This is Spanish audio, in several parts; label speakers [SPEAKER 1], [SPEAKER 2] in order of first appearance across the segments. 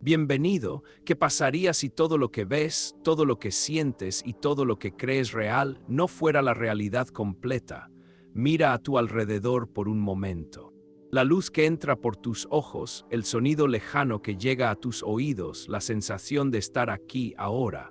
[SPEAKER 1] Bienvenido. ¿Qué pasaría si todo lo que ves, todo lo que sientes y todo lo que crees real no fuera la realidad completa? Mira a tu alrededor por un momento. La luz que entra por tus ojos, el sonido lejano que llega a tus oídos, la sensación de estar aquí ahora.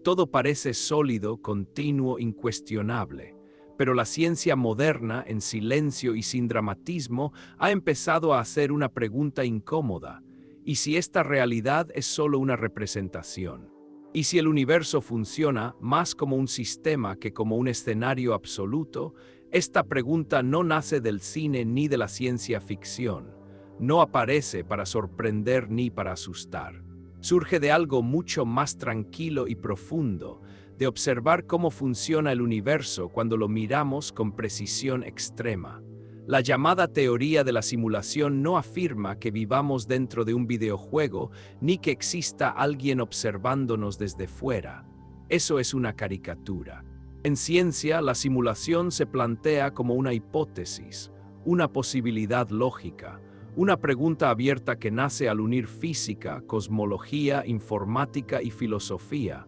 [SPEAKER 1] Todo parece sólido, continuo, incuestionable. Pero la ciencia moderna, en silencio y sin dramatismo, ha empezado a hacer una pregunta incómoda. ¿Y si esta realidad es solo una representación? ¿Y si el universo funciona más como un sistema que como un escenario absoluto? Esta pregunta no nace del cine ni de la ciencia ficción. No aparece para sorprender ni para asustar. Surge de algo mucho más tranquilo y profundo, de observar cómo funciona el universo cuando lo miramos con precisión extrema. La llamada teoría de la simulación no afirma que vivamos dentro de un videojuego ni que exista alguien observándonos desde fuera. Eso es una caricatura. En ciencia, la simulación se plantea como una hipótesis, una posibilidad lógica, una pregunta abierta que nace al unir física, cosmología, informática y filosofía.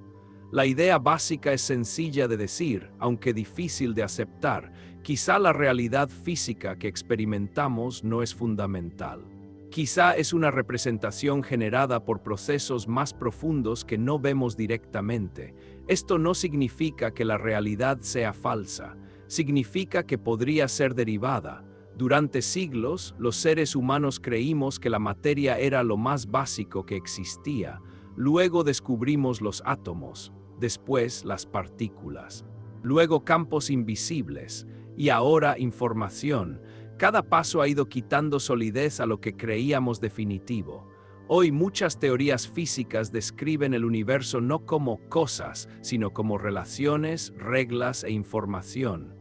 [SPEAKER 1] La idea básica es sencilla de decir, aunque difícil de aceptar. Quizá la realidad física que experimentamos no es fundamental. Quizá es una representación generada por procesos más profundos que no vemos directamente. Esto no significa que la realidad sea falsa, significa que podría ser derivada. Durante siglos, los seres humanos creímos que la materia era lo más básico que existía. Luego descubrimos los átomos, después las partículas, luego campos invisibles y ahora información. Cada paso ha ido quitando solidez a lo que creíamos definitivo. Hoy muchas teorías físicas describen el universo no como cosas, sino como relaciones, reglas e información.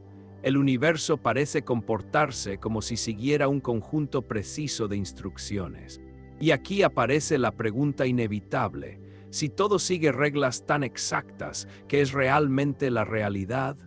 [SPEAKER 1] El universo parece comportarse como si siguiera un conjunto preciso de instrucciones. Y aquí aparece la pregunta inevitable: si todo sigue reglas tan exactas, ¿qué es realmente la realidad?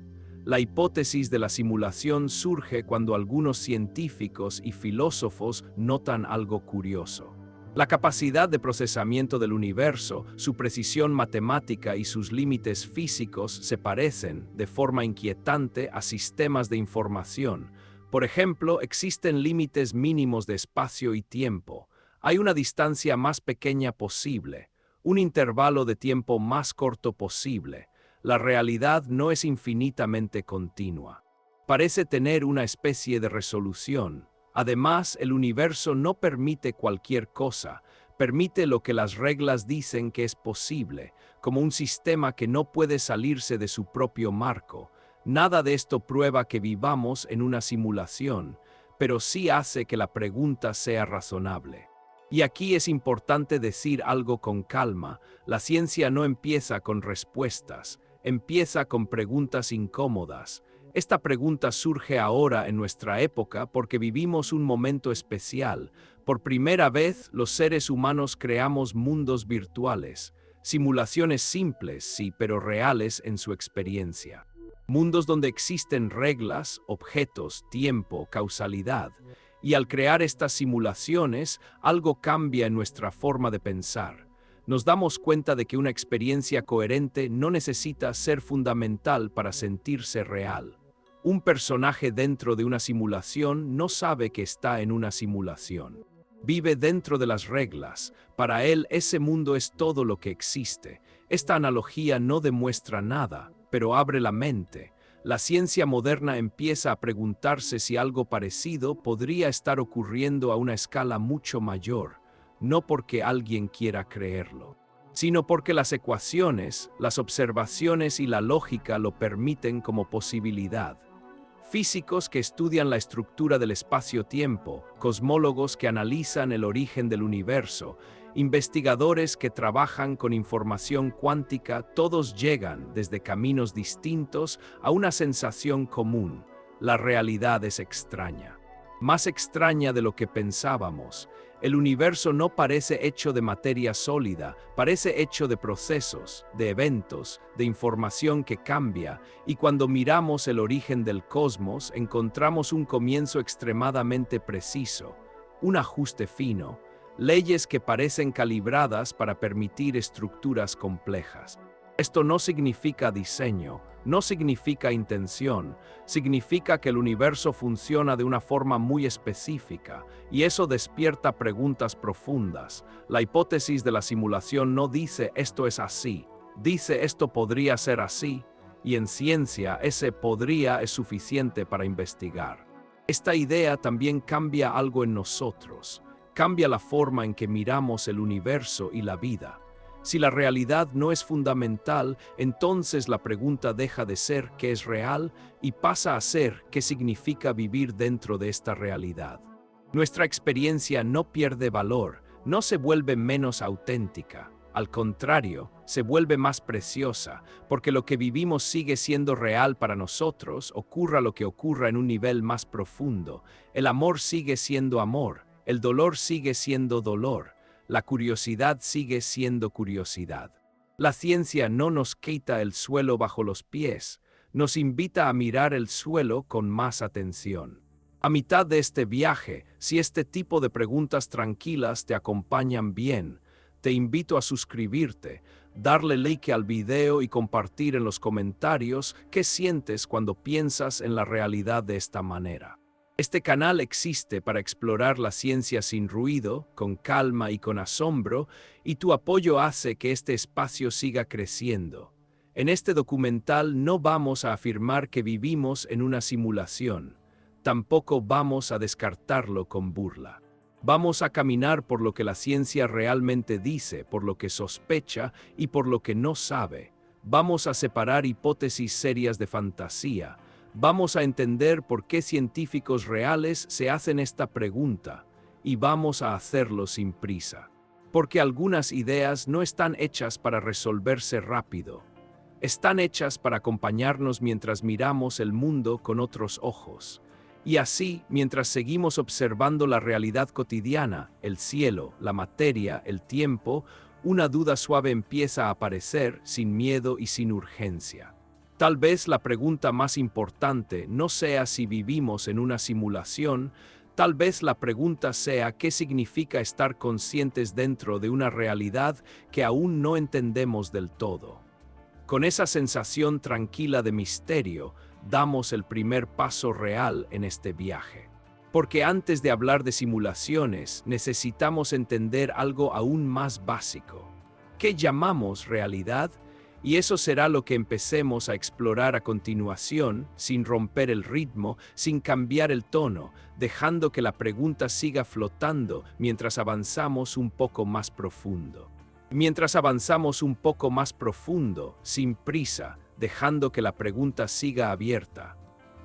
[SPEAKER 1] La hipótesis de la simulación surge cuando algunos científicos y filósofos notan algo curioso. La capacidad de procesamiento del universo, su precisión matemática y sus límites físicos se parecen, de forma inquietante, a sistemas de información. Por ejemplo, existen límites mínimos de espacio y tiempo. Hay una distancia más pequeña posible, un intervalo de tiempo más corto posible. La realidad no es infinitamente continua. Parece tener una especie de resolución. Además, el universo no permite cualquier cosa, permite lo que las reglas dicen que es posible, como un sistema que no puede salirse de su propio marco. Nada de esto prueba que vivamos en una simulación, pero sí hace que la pregunta sea razonable. Y aquí es importante decir algo con calma: la ciencia no empieza con respuestas, empieza con preguntas incómodas. Esta pregunta surge ahora en nuestra época porque vivimos un momento especial. Por primera vez, los seres humanos creamos mundos virtuales, simulaciones simples, sí, pero reales en su experiencia. Mundos donde existen reglas, objetos, tiempo, causalidad. Y al crear estas simulaciones, algo cambia en nuestra forma de pensar. Nos damos cuenta de que una experiencia coherente no necesita ser fundamental para sentirse real. Un personaje dentro de una simulación no sabe que está en una simulación. Vive dentro de las reglas. Para él, ese mundo es todo lo que existe. Esta analogía no demuestra nada, pero abre la mente. La ciencia moderna empieza a preguntarse si algo parecido podría estar ocurriendo a una escala mucho mayor, no porque alguien quiera creerlo, sino porque las ecuaciones, las observaciones y la lógica lo permiten como posibilidad. Físicos que estudian la estructura del espacio-tiempo, cosmólogos que analizan el origen del universo, investigadores que trabajan con información cuántica, todos llegan desde caminos distintos a una sensación común: la realidad es extraña. Más extraña de lo que pensábamos. El universo no parece hecho de materia sólida, parece hecho de procesos, de eventos, de información que cambia, y cuando miramos el origen del cosmos encontramos un comienzo extremadamente preciso, un ajuste fino. leyes que parecen calibradas para permitir estructuras complejas. Esto no significa diseño, no significa intención, significa que el universo funciona de una forma muy específica, y eso despierta preguntas profundas. La hipótesis de la simulación no dice esto es así, dice esto podría ser así, y en ciencia ese podría es suficiente para investigar. Esta idea también cambia algo en nosotros, cambia la forma en que miramos el universo y la vida. Si la realidad no es fundamental, entonces la pregunta deja de ser ¿qué es real? Y pasa a ser ¿qué significa vivir dentro de esta realidad? Nuestra experiencia no pierde valor, no se vuelve menos auténtica. Al contrario, se vuelve más preciosa, porque lo que vivimos sigue siendo real para nosotros, ocurra lo que ocurra en un nivel más profundo. El amor sigue siendo amor, el dolor sigue siendo dolor. La curiosidad sigue siendo curiosidad. La ciencia no nos quita el suelo bajo los pies, nos invita a mirar el suelo con más atención. A mitad de este viaje, si este tipo de preguntas tranquilas te acompañan bien, te invito a suscribirte, darle like al video y compartir en los comentarios qué sientes cuando piensas en la realidad de esta manera. Este canal existe para explorar la ciencia sin ruido, con calma y con asombro, y tu apoyo hace que este espacio siga creciendo. En este documental no vamos a afirmar que vivimos en una simulación, tampoco vamos a descartarlo con burla. Vamos a caminar por lo que la ciencia realmente dice, por lo que sospecha y por lo que no sabe. Vamos a separar hipótesis serias de fantasía. Vamos a entender por qué científicos reales se hacen esta pregunta, y vamos a hacerlo sin prisa. Porque algunas ideas no están hechas para resolverse rápido. Están hechas para acompañarnos mientras miramos el mundo con otros ojos. Y así, mientras seguimos observando la realidad cotidiana, el cielo, la materia, el tiempo, una duda suave empieza a aparecer sin miedo y sin urgencia. Tal vez la pregunta más importante no sea si vivimos en una simulación, tal vez la pregunta sea qué significa estar conscientes dentro de una realidad que aún no entendemos del todo. Con esa sensación tranquila de misterio, damos el primer paso real en este viaje. Porque antes de hablar de simulaciones, necesitamos entender algo aún más básico. ¿Qué llamamos realidad? Y eso será lo que empecemos a explorar a continuación, sin romper el ritmo, sin cambiar el tono, dejando que la pregunta siga flotando mientras avanzamos un poco más profundo. Mientras avanzamos un poco más profundo, sin prisa, dejando que la pregunta siga abierta.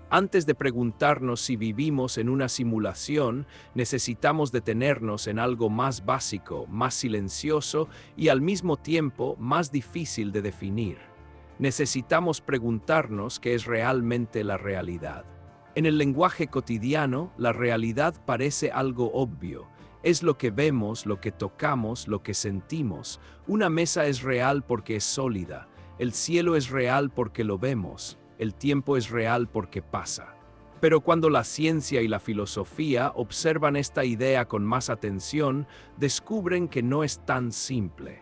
[SPEAKER 1] Antes de preguntarnos si vivimos en una simulación, necesitamos detenernos en algo más básico, más silencioso y al mismo tiempo más difícil de definir. Necesitamos preguntarnos qué es realmente la realidad. En el lenguaje cotidiano, la realidad parece algo obvio. Es lo que vemos, lo que tocamos, lo que sentimos. Una mesa es real porque es sólida. El cielo es real porque lo vemos. El tiempo es real porque pasa. Pero cuando la ciencia y la filosofía observan esta idea con más atención, descubren que no es tan simple.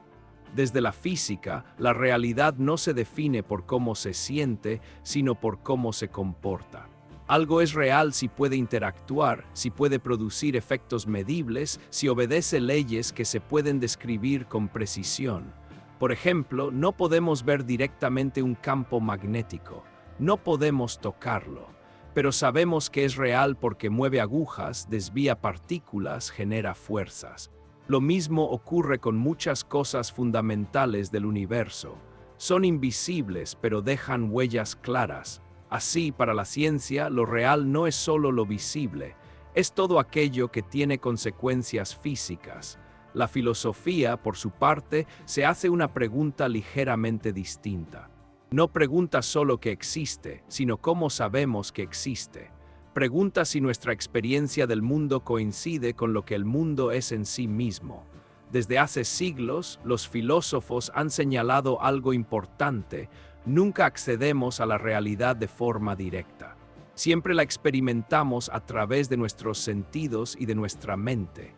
[SPEAKER 1] Desde la física, la realidad no se define por cómo se siente, sino por cómo se comporta. Algo es real si puede interactuar, si puede producir efectos medibles, si obedece leyes que se pueden describir con precisión. Por ejemplo, no podemos ver directamente un campo magnético. No podemos tocarlo, pero sabemos que es real porque mueve agujas, desvía partículas, genera fuerzas. Lo mismo ocurre con muchas cosas fundamentales del universo. Son invisibles, pero dejan huellas claras. Así, para la ciencia, lo real no es solo lo visible, es todo aquello que tiene consecuencias físicas. La filosofía, por su parte, se hace una pregunta ligeramente distinta. No pregunta solo qué existe, sino cómo sabemos que existe. Pregunta si nuestra experiencia del mundo coincide con lo que el mundo es en sí mismo. Desde hace siglos, los filósofos han señalado algo importante: nunca accedemos a la realidad de forma directa. Siempre la experimentamos a través de nuestros sentidos y de nuestra mente.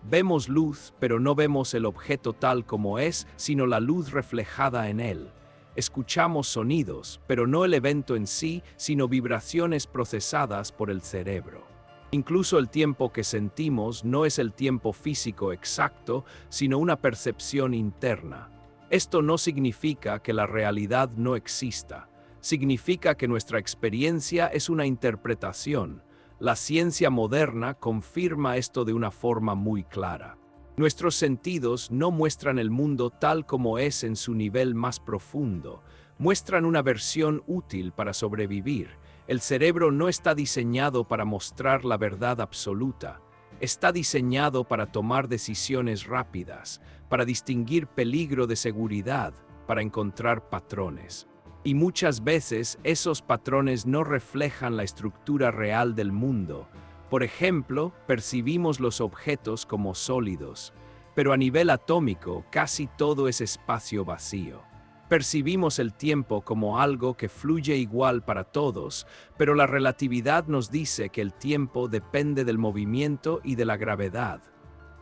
[SPEAKER 1] Vemos luz, pero no vemos el objeto tal como es, sino la luz reflejada en él. Escuchamos sonidos, pero no el evento en sí, sino vibraciones procesadas por el cerebro. Incluso el tiempo que sentimos no es el tiempo físico exacto, sino una percepción interna. Esto no significa que la realidad no exista. Significa que nuestra experiencia es una interpretación. La ciencia moderna confirma esto de una forma muy clara. Nuestros sentidos no muestran el mundo tal como es en su nivel más profundo. Muestran una versión útil para sobrevivir. El cerebro no está diseñado para mostrar la verdad absoluta. Está diseñado para tomar decisiones rápidas, para distinguir peligro de seguridad, para encontrar patrones. Y muchas veces esos patrones no reflejan la estructura real del mundo. Por ejemplo, percibimos los objetos como sólidos, pero a nivel atómico casi todo es espacio vacío. Percibimos el tiempo como algo que fluye igual para todos, pero la relatividad nos dice que el tiempo depende del movimiento y de la gravedad.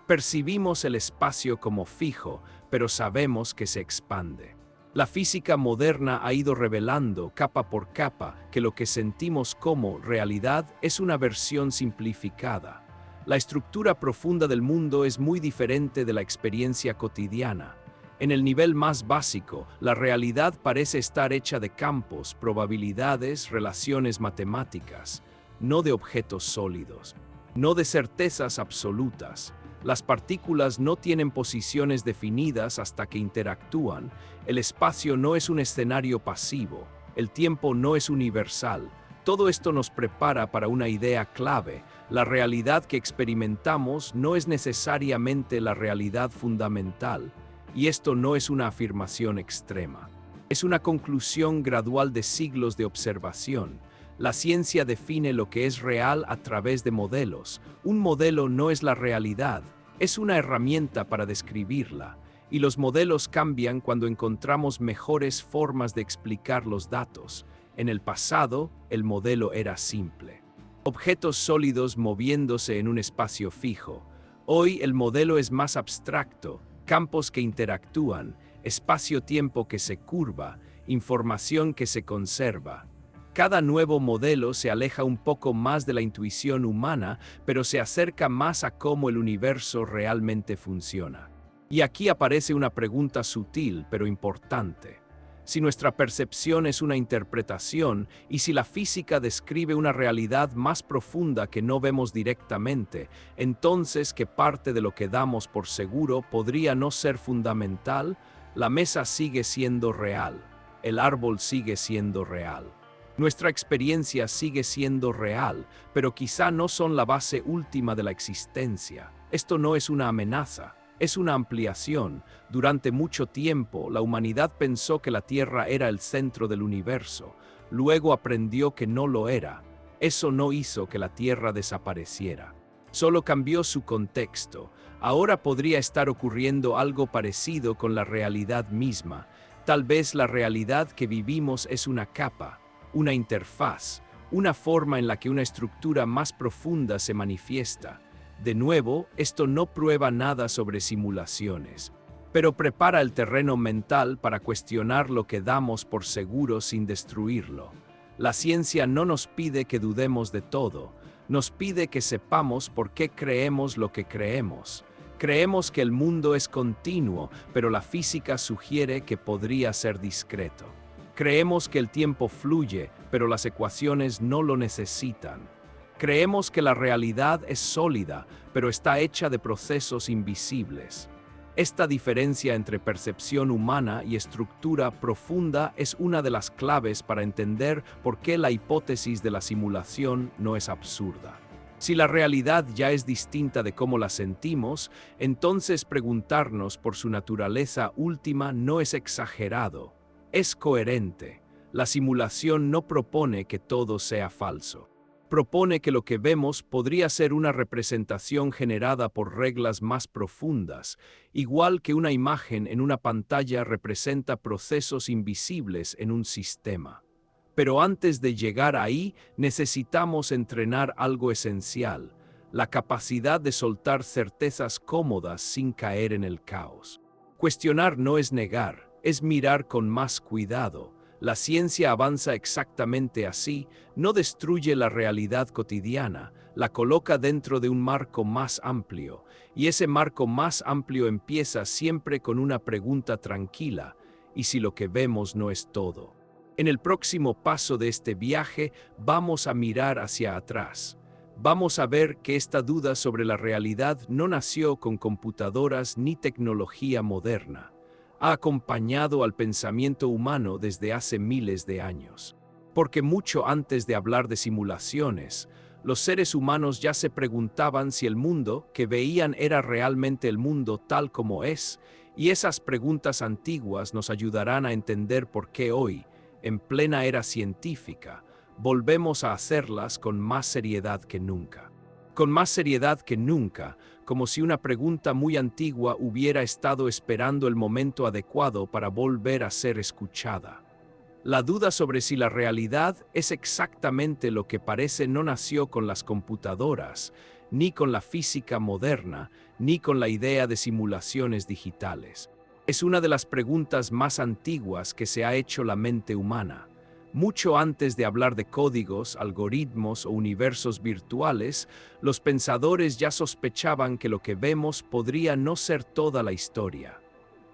[SPEAKER 1] Percibimos el espacio como fijo, pero sabemos que se expande. La física moderna ha ido revelando capa por capa que lo que sentimos como realidad es una versión simplificada. La estructura profunda del mundo es muy diferente de la experiencia cotidiana. En el nivel más básico, la realidad parece estar hecha de campos, probabilidades, relaciones matemáticas, no de objetos sólidos, no de certezas absolutas. Las partículas no tienen posiciones definidas hasta que interactúan, el espacio no es un escenario pasivo, el tiempo no es universal. Todo esto nos prepara para una idea clave: la realidad que experimentamos no es necesariamente la realidad fundamental. Y esto no es una afirmación extrema. Es una conclusión gradual de siglos de observación. La ciencia define lo que es real a través de modelos. Un modelo no es la realidad, es una herramienta para describirla. Y los modelos cambian cuando encontramos mejores formas de explicar los datos. En el pasado, el modelo era simple: objetos sólidos moviéndose en un espacio fijo. Hoy el modelo es más abstracto: campos que interactúan, espacio-tiempo que se curva, información que se conserva. Cada nuevo modelo se aleja un poco más de la intuición humana, pero se acerca más a cómo el universo realmente funciona. Y aquí aparece una pregunta sutil pero importante. Si nuestra percepción es una interpretación, y si la física describe una realidad más profunda que no vemos directamente, entonces ¿qué parte de lo que damos por seguro podría no ser fundamental? La mesa sigue siendo real, el árbol sigue siendo real. Nuestra experiencia sigue siendo real, pero quizá no son la base última de la existencia. Esto no es una amenaza. Es una ampliación. Durante mucho tiempo, la humanidad pensó que la Tierra era el centro del universo. Luego aprendió que no lo era. Eso no hizo que la Tierra desapareciera. Solo cambió su contexto. Ahora podría estar ocurriendo algo parecido con la realidad misma. Tal vez la realidad que vivimos es una capa, una interfaz, una forma en la que una estructura más profunda se manifiesta. De nuevo, esto no prueba nada sobre simulaciones, pero prepara el terreno mental para cuestionar lo que damos por seguro sin destruirlo. La ciencia no nos pide que dudemos de todo, nos pide que sepamos por qué creemos lo que creemos. Creemos que el mundo es continuo, pero la física sugiere que podría ser discreto. Creemos que el tiempo fluye, pero las ecuaciones no lo necesitan. Creemos que la realidad es sólida, pero está hecha de procesos invisibles. Esta diferencia entre percepción humana y estructura profunda es una de las claves para entender por qué la hipótesis de la simulación no es absurda. Si la realidad ya es distinta de cómo la sentimos, entonces preguntarnos por su naturaleza última no es exagerado, es coherente. La simulación no propone que todo sea falso. Propone que lo que vemos podría ser una representación generada por reglas más profundas, igual que una imagen en una pantalla representa procesos invisibles en un sistema. Pero antes de llegar ahí, necesitamos entrenar algo esencial. la capacidad de soltar certezas cómodas sin caer en el caos. Cuestionar no es negar, es mirar con más cuidado. La ciencia avanza exactamente así, no destruye la realidad cotidiana, la coloca dentro de un marco más amplio, y ese marco más amplio empieza siempre con una pregunta tranquila: ¿y si lo que vemos no es todo? En el próximo paso de este viaje vamos a mirar hacia atrás. Vamos a ver que esta duda sobre la realidad no nació con computadoras ni tecnología moderna. Ha acompañado al pensamiento humano desde hace miles de años. Porque mucho antes de hablar de simulaciones, los seres humanos ya se preguntaban si el mundo que veían era realmente el mundo tal como es, y esas preguntas antiguas nos ayudarán a entender por qué hoy, en plena era científica, volvemos a hacerlas con más seriedad que nunca. Con más seriedad que nunca, como si una pregunta muy antigua hubiera estado esperando el momento adecuado para volver a ser escuchada. La duda sobre si la realidad es exactamente lo que parece no nació con las computadoras, ni con la física moderna, ni con la idea de simulaciones digitales. Es una de las preguntas más antiguas que se ha hecho la mente humana. Mucho antes de hablar de códigos, algoritmos o universos virtuales, los pensadores ya sospechaban que lo que vemos podría no ser toda la historia.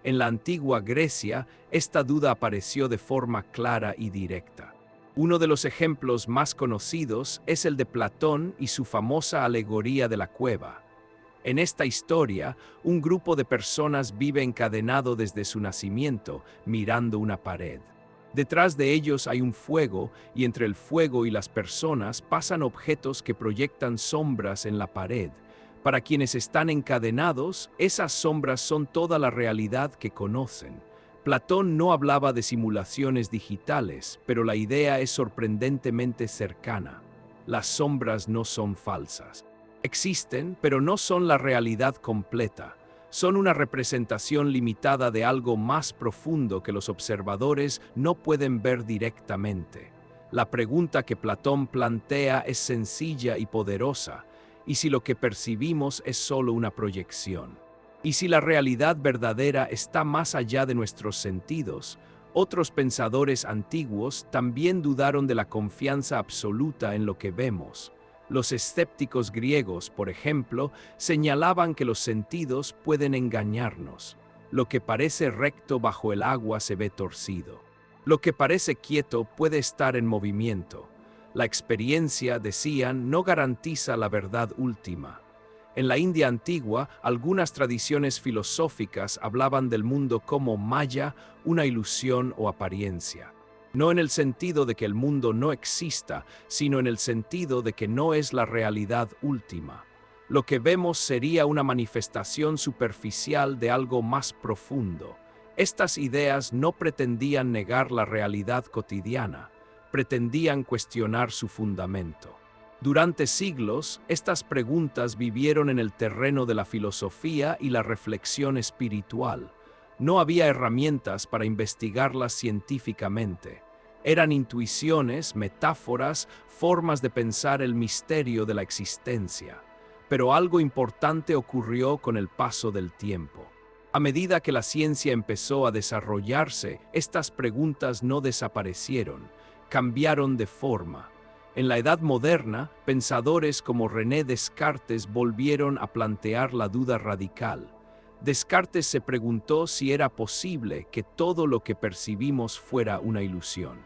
[SPEAKER 1] En la antigua Grecia, esta duda apareció de forma clara y directa. Uno de los ejemplos más conocidos es el de Platón y su famosa alegoría de la cueva. En esta historia, un grupo de personas vive encadenado desde su nacimiento, mirando una pared. Detrás de ellos hay un fuego, y entre el fuego y las personas pasan objetos que proyectan sombras en la pared. Para quienes están encadenados, esas sombras son toda la realidad que conocen. Platón no hablaba de simulaciones digitales, pero la idea es sorprendentemente cercana. Las sombras no son falsas. Existen, pero no son la realidad completa. Son una representación limitada de algo más profundo que los observadores no pueden ver directamente. La pregunta que Platón plantea es sencilla y poderosa: ¿y si lo que percibimos es solo una proyección? ¿Y si la realidad verdadera está más allá de nuestros sentidos? Otros pensadores antiguos también dudaron de la confianza absoluta en lo que vemos. Los escépticos griegos, por ejemplo, señalaban que los sentidos pueden engañarnos. Lo que parece recto bajo el agua se ve torcido. Lo que parece quieto puede estar en movimiento. La experiencia, decían, no garantiza la verdad última. En la India antigua, algunas tradiciones filosóficas hablaban del mundo como maya, una ilusión o apariencia. No en el sentido de que el mundo no exista, sino en el sentido de que no es la realidad última. Lo que vemos sería una manifestación superficial de algo más profundo. Estas ideas no pretendían negar la realidad cotidiana, pretendían cuestionar su fundamento. Durante siglos, estas preguntas vivieron en el terreno de la filosofía y la reflexión espiritual. No había herramientas para investigarlas científicamente. Eran intuiciones, metáforas, formas de pensar el misterio de la existencia. Pero algo importante ocurrió con el paso del tiempo. A medida que la ciencia empezó a desarrollarse, estas preguntas no desaparecieron, cambiaron de forma. En la Edad Moderna, pensadores como René Descartes volvieron a plantear la duda radical. Descartes se preguntó si era posible que todo lo que percibimos fuera una ilusión.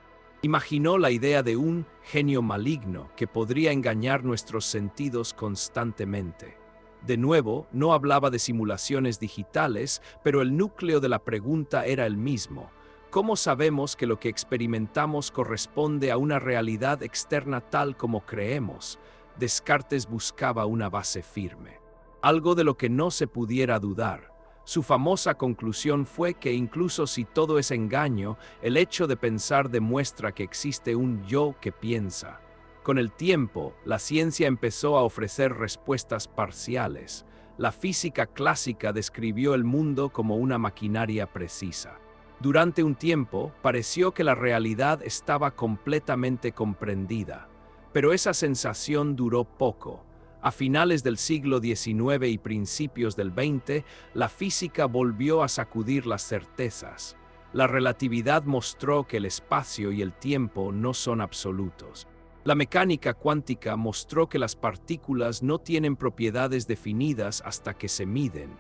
[SPEAKER 1] Imaginó la idea de un genio maligno que podría engañar nuestros sentidos constantemente. De nuevo, no hablaba de simulaciones digitales, pero el núcleo de la pregunta era el mismo. ¿Cómo sabemos que lo que experimentamos corresponde a una realidad externa tal como creemos? Descartes buscaba una base firme, algo de lo que no se pudiera dudar. Su famosa conclusión fue que incluso si todo es engaño, el hecho de pensar demuestra que existe un yo que piensa. Con el tiempo, la ciencia empezó a ofrecer respuestas parciales. La física clásica describió el mundo como una maquinaria precisa. Durante un tiempo, pareció que la realidad estaba completamente comprendida, pero esa sensación duró poco. A finales del siglo XIX y principios del XX, la física volvió a sacudir las certezas. La relatividad mostró que el espacio y el tiempo no son absolutos. La mecánica cuántica mostró que las partículas no tienen propiedades definidas hasta que se miden.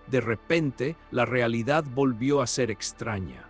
[SPEAKER 1] De repente, la realidad volvió a ser extraña.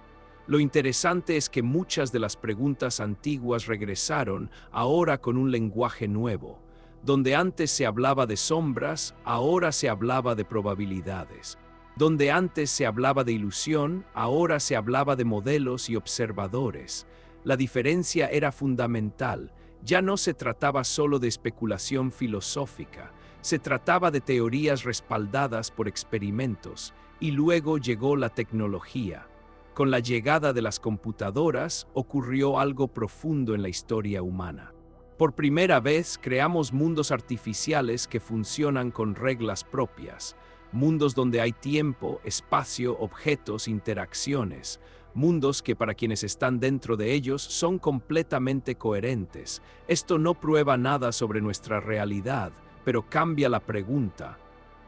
[SPEAKER 1] Lo interesante es que muchas de las preguntas antiguas regresaron ahora con un lenguaje nuevo. Donde antes se hablaba de sombras, ahora se hablaba de probabilidades. Donde antes se hablaba de ilusión, ahora se hablaba de modelos y observadores. La diferencia era fundamental. Ya no se trataba solo de especulación filosófica, se trataba de teorías respaldadas por experimentos, y luego llegó la tecnología. Con la llegada de las computadoras ocurrió algo profundo en la historia humana. Por primera vez creamos mundos artificiales que funcionan con reglas propias, mundos donde hay tiempo, espacio, objetos, interacciones, mundos que para quienes están dentro de ellos son completamente coherentes. Esto no prueba nada sobre nuestra realidad, pero cambia la pregunta.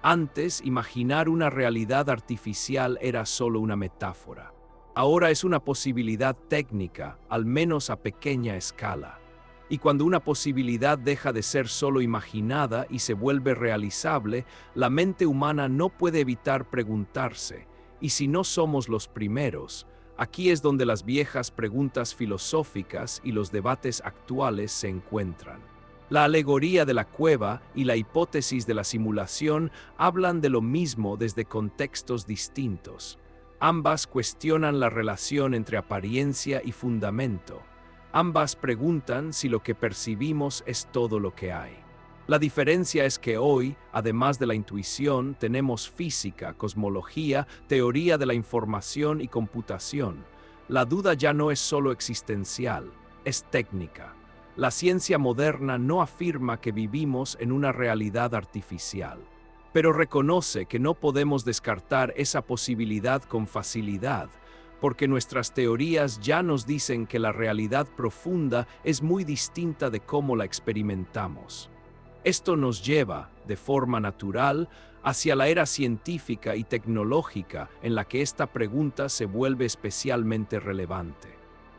[SPEAKER 1] Antes, imaginar una realidad artificial era solo una metáfora. Ahora es una posibilidad técnica, al menos a pequeña escala. Y cuando una posibilidad deja de ser solo imaginada y se vuelve realizable, la mente humana no puede evitar preguntarse, ¿y si no somos los primeros? Aquí es donde las viejas preguntas filosóficas y los debates actuales se encuentran. La alegoría de la cueva y la hipótesis de la simulación hablan de lo mismo desde contextos distintos. Ambas cuestionan la relación entre apariencia y fundamento. Ambas preguntan si lo que percibimos es todo lo que hay. La diferencia es que hoy, además de la intuición, tenemos física, cosmología, teoría de la información y computación. La duda ya no es solo existencial, es técnica. La ciencia moderna no afirma que vivimos en una realidad artificial, pero reconoce que no podemos descartar esa posibilidad con facilidad, porque nuestras teorías ya nos dicen que la realidad profunda es muy distinta de cómo la experimentamos. Esto nos lleva, de forma natural, hacia la era científica y tecnológica en la que esta pregunta se vuelve especialmente relevante.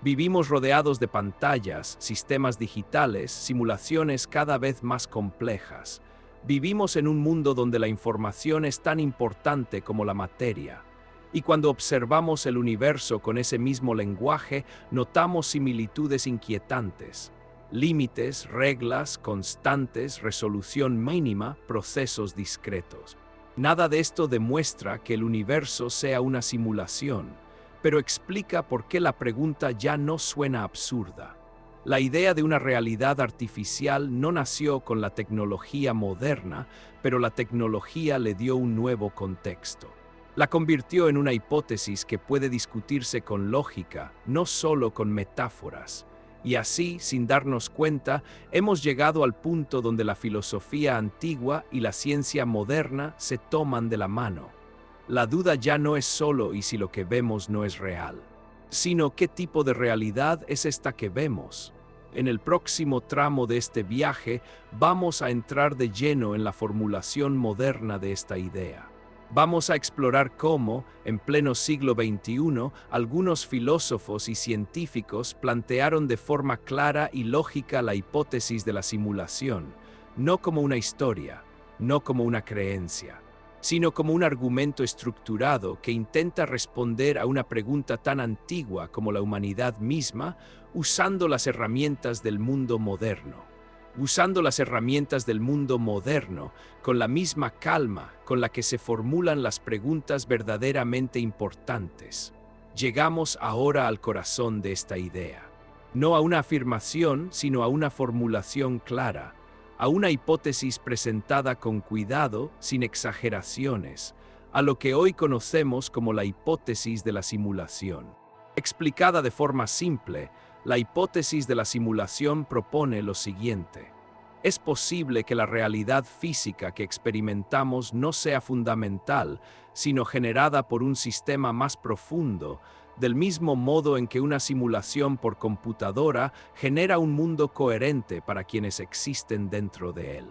[SPEAKER 1] Vivimos rodeados de pantallas, sistemas digitales, simulaciones cada vez más complejas. Vivimos en un mundo donde la información es tan importante como la materia. Y cuando observamos el universo con ese mismo lenguaje, notamos similitudes inquietantes. Límites, reglas, constantes, resolución mínima, procesos discretos. Nada de esto demuestra que el universo sea una simulación, pero explica por qué la pregunta ya no suena absurda. La idea de una realidad artificial no nació con la tecnología moderna, pero la tecnología le dio un nuevo contexto. La convirtió en una hipótesis que puede discutirse con lógica, no solo con metáforas. Y así, sin darnos cuenta, hemos llegado al punto donde la filosofía antigua y la ciencia moderna se toman de la mano. La duda ya no es solo ¿y si lo que vemos no es real?, sino ¿qué tipo de realidad es esta que vemos? En el próximo tramo de este viaje vamos a entrar de lleno en la formulación moderna de esta idea. Vamos a explorar cómo, en pleno siglo XXI, algunos filósofos y científicos plantearon de forma clara y lógica la hipótesis de la simulación, no como una historia, no como una creencia, sino como un argumento estructurado que intenta responder a una pregunta tan antigua como la humanidad misma, usando las herramientas del mundo moderno. Usando las herramientas del mundo moderno, con la misma calma con la que se formulan las preguntas verdaderamente importantes. Llegamos ahora al corazón de esta idea. No a una afirmación, sino a una formulación clara, a una hipótesis presentada con cuidado, sin exageraciones, a lo que hoy conocemos como la hipótesis de la simulación. Explicada de forma simple, la hipótesis de la simulación propone lo siguiente. Es posible que la realidad física que experimentamos no sea fundamental, sino generada por un sistema más profundo, del mismo modo en que una simulación por computadora genera un mundo coherente para quienes existen dentro de él.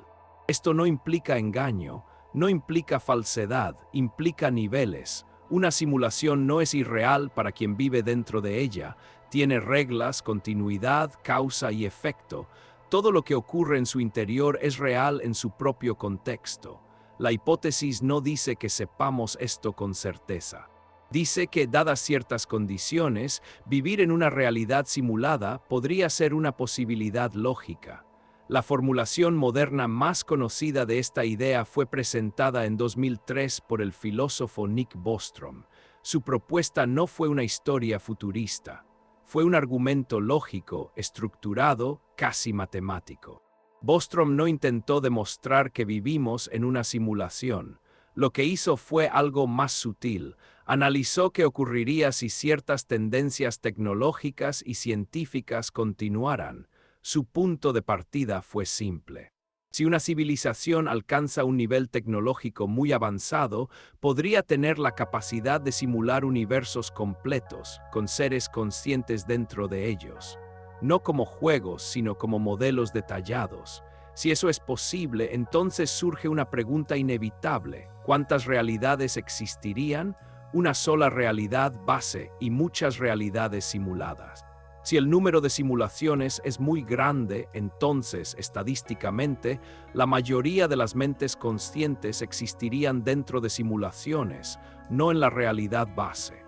[SPEAKER 1] Esto no implica engaño, no implica falsedad, implica niveles. Una simulación no es irreal para quien vive dentro de ella. Tiene reglas, continuidad, causa y efecto. Todo lo que ocurre en su interior es real en su propio contexto. La hipótesis no dice que sepamos esto con certeza. Dice que, dadas ciertas condiciones, vivir en una realidad simulada podría ser una posibilidad lógica. La formulación moderna más conocida de esta idea fue presentada en 2003 por el filósofo Nick Bostrom. Su propuesta no fue una historia futurista. Fue un argumento lógico, estructurado, casi matemático. Bostrom no intentó demostrar que vivimos en una simulación. Lo que hizo fue algo más sutil. Analizó qué ocurriría si ciertas tendencias tecnológicas y científicas continuaran. Su punto de partida fue simple. Si una civilización alcanza un nivel tecnológico muy avanzado, podría tener la capacidad de simular universos completos, con seres conscientes dentro de ellos. No como juegos, sino como modelos detallados. Si eso es posible, entonces surge una pregunta inevitable. ¿Cuántas realidades existirían? Una sola realidad base y muchas realidades simuladas. Si el número de simulaciones es muy grande, entonces, estadísticamente, la mayoría de las mentes conscientes existirían dentro de simulaciones, no en la realidad base.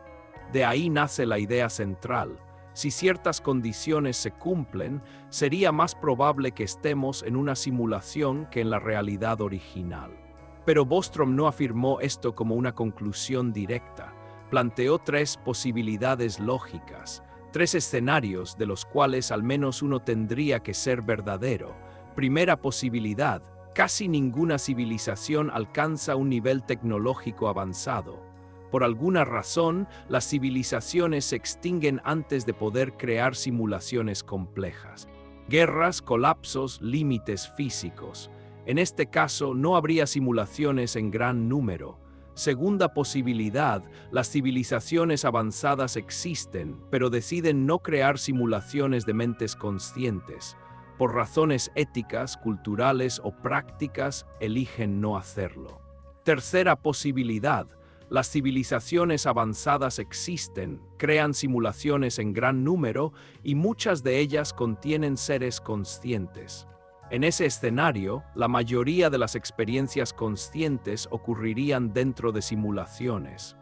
[SPEAKER 1] De ahí nace la idea central. Si ciertas condiciones se cumplen, sería más probable que estemos en una simulación que en la realidad original. Pero Bostrom no afirmó esto como una conclusión directa. Planteó tres posibilidades lógicas. Tres escenarios de los cuales al menos uno tendría que ser verdadero. Primera posibilidad: casi ninguna civilización alcanza un nivel tecnológico avanzado. Por alguna razón, las civilizaciones se extinguen antes de poder crear simulaciones complejas. Guerras, colapsos, límites físicos. En este caso, no habría simulaciones en gran número. Segunda posibilidad: las civilizaciones avanzadas existen, pero deciden no crear simulaciones de mentes conscientes. Por razones éticas, culturales o prácticas, eligen no hacerlo. Tercera posibilidad: las civilizaciones avanzadas existen, crean simulaciones en gran número y muchas de ellas contienen seres conscientes. En ese escenario, la mayoría de las experiencias conscientes ocurrirían dentro de simulaciones.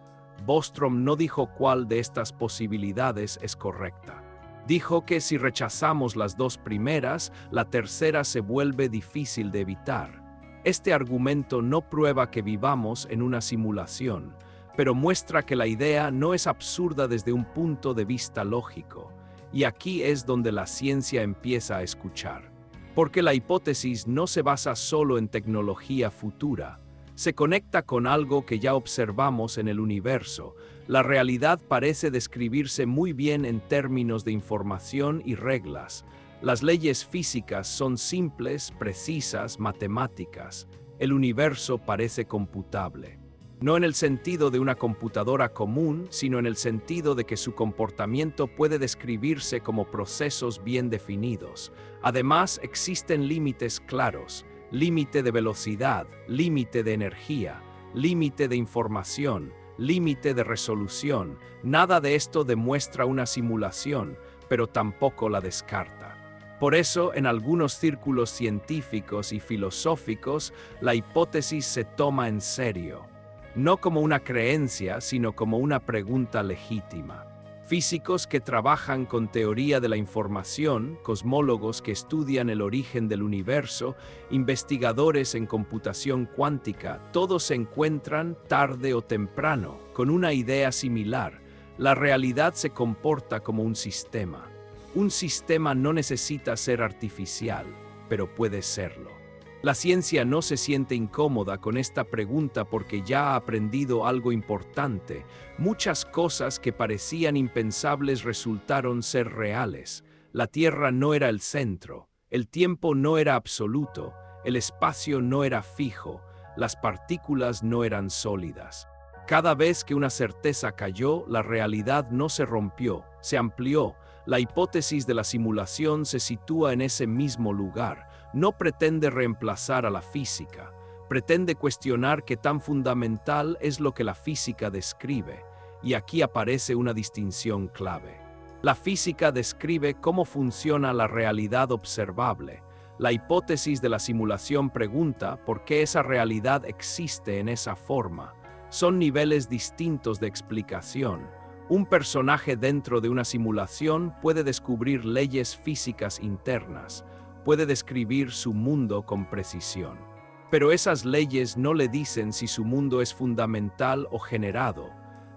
[SPEAKER 1] Bostrom no dijo cuál de estas posibilidades es correcta. Dijo que si rechazamos las dos primeras, la tercera se vuelve difícil de evitar. Este argumento no prueba que vivamos en una simulación, pero muestra que la idea no es absurda desde un punto de vista lógico. Y aquí es donde la ciencia empieza a escuchar. Porque la hipótesis no se basa solo en tecnología futura, se conecta con algo que ya observamos en el universo. La realidad parece describirse muy bien en términos de información y reglas. Las leyes físicas son simples, precisas, matemáticas. El universo parece computable. No en el sentido de una computadora común, sino en el sentido de que su comportamiento puede describirse como procesos bien definidos. Además, existen límites claros: límite de velocidad, límite de energía, límite de información, límite de resolución. Nada de esto demuestra una simulación, pero tampoco la descarta. Por eso, en algunos círculos científicos y filosóficos, la hipótesis se toma en serio. No como una creencia, sino como una pregunta legítima. Físicos que trabajan con teoría de la información, cosmólogos que estudian el origen del universo, investigadores en computación cuántica, todos se encuentran, tarde o temprano, con una idea similar. La realidad se comporta como un sistema. Un sistema no necesita ser artificial, pero puede serlo. La ciencia no se siente incómoda con esta pregunta porque ya ha aprendido algo importante. Muchas cosas que parecían impensables resultaron ser reales. La Tierra no era el centro, el tiempo no era absoluto, el espacio no era fijo, las partículas no eran sólidas. Cada vez que una certeza cayó, la realidad no se rompió, se amplió. La hipótesis de la simulación se sitúa en ese mismo lugar. no pretende reemplazar a la física, pretende cuestionar qué tan fundamental es lo que la física describe, y aquí aparece una distinción clave. La física describe cómo funciona la realidad observable. La hipótesis de la simulación pregunta por qué esa realidad existe en esa forma. Son niveles distintos de explicación. Un personaje dentro de una simulación puede descubrir leyes físicas internas, puede describir su mundo con precisión. Pero esas leyes no le dicen si su mundo es fundamental o generado.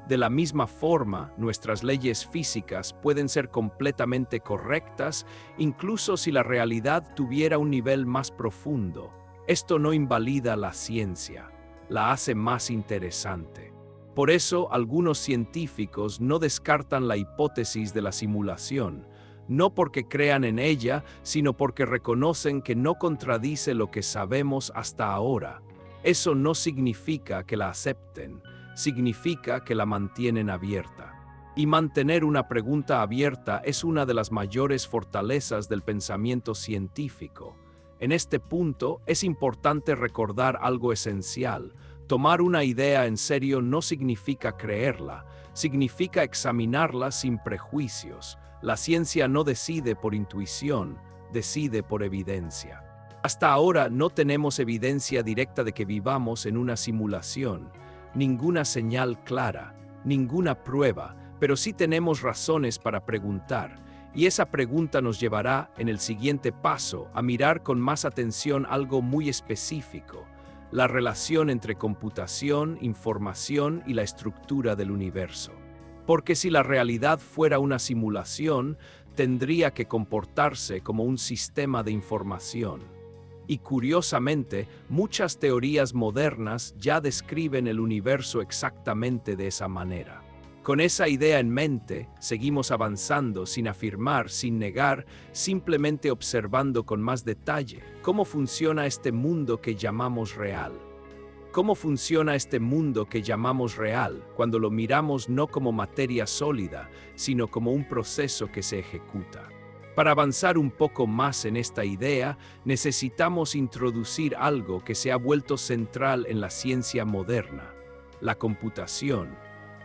[SPEAKER 1] De la misma forma, nuestras leyes físicas pueden ser completamente correctas, incluso si la realidad tuviera un nivel más profundo. Esto no invalida la ciencia, la hace más interesante. Por eso, algunos científicos no descartan la hipótesis de la simulación, no porque crean en ella, sino porque reconocen que no contradice lo que sabemos hasta ahora. Eso no significa que la acepten, significa que la mantienen abierta. Y mantener una pregunta abierta es una de las mayores fortalezas del pensamiento científico. En este punto es importante recordar algo esencial. Tomar una idea en serio no significa creerla, significa examinarla sin prejuicios. La ciencia no decide por intuición, decide por evidencia. Hasta ahora no tenemos evidencia directa de que vivamos en una simulación, ninguna señal clara, ninguna prueba, pero sí tenemos razones para preguntar, y esa pregunta nos llevará, en el siguiente paso, a mirar con más atención algo muy específico: la relación entre computación, información y la estructura del universo. Porque si la realidad fuera una simulación, tendría que comportarse como un sistema de información. Y curiosamente, muchas teorías modernas ya describen el universo exactamente de esa manera. Con esa idea en mente, seguimos avanzando sin afirmar, sin negar, simplemente observando con más detalle cómo funciona este mundo que llamamos real. ¿Cómo funciona este mundo que llamamos real cuando lo miramos no como materia sólida, sino como un proceso que se ejecuta? Para avanzar un poco más en esta idea, necesitamos introducir algo que se ha vuelto central en la ciencia moderna: la computación.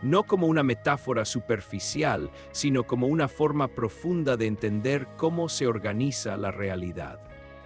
[SPEAKER 1] No como una metáfora superficial, sino como una forma profunda de entender cómo se organiza la realidad.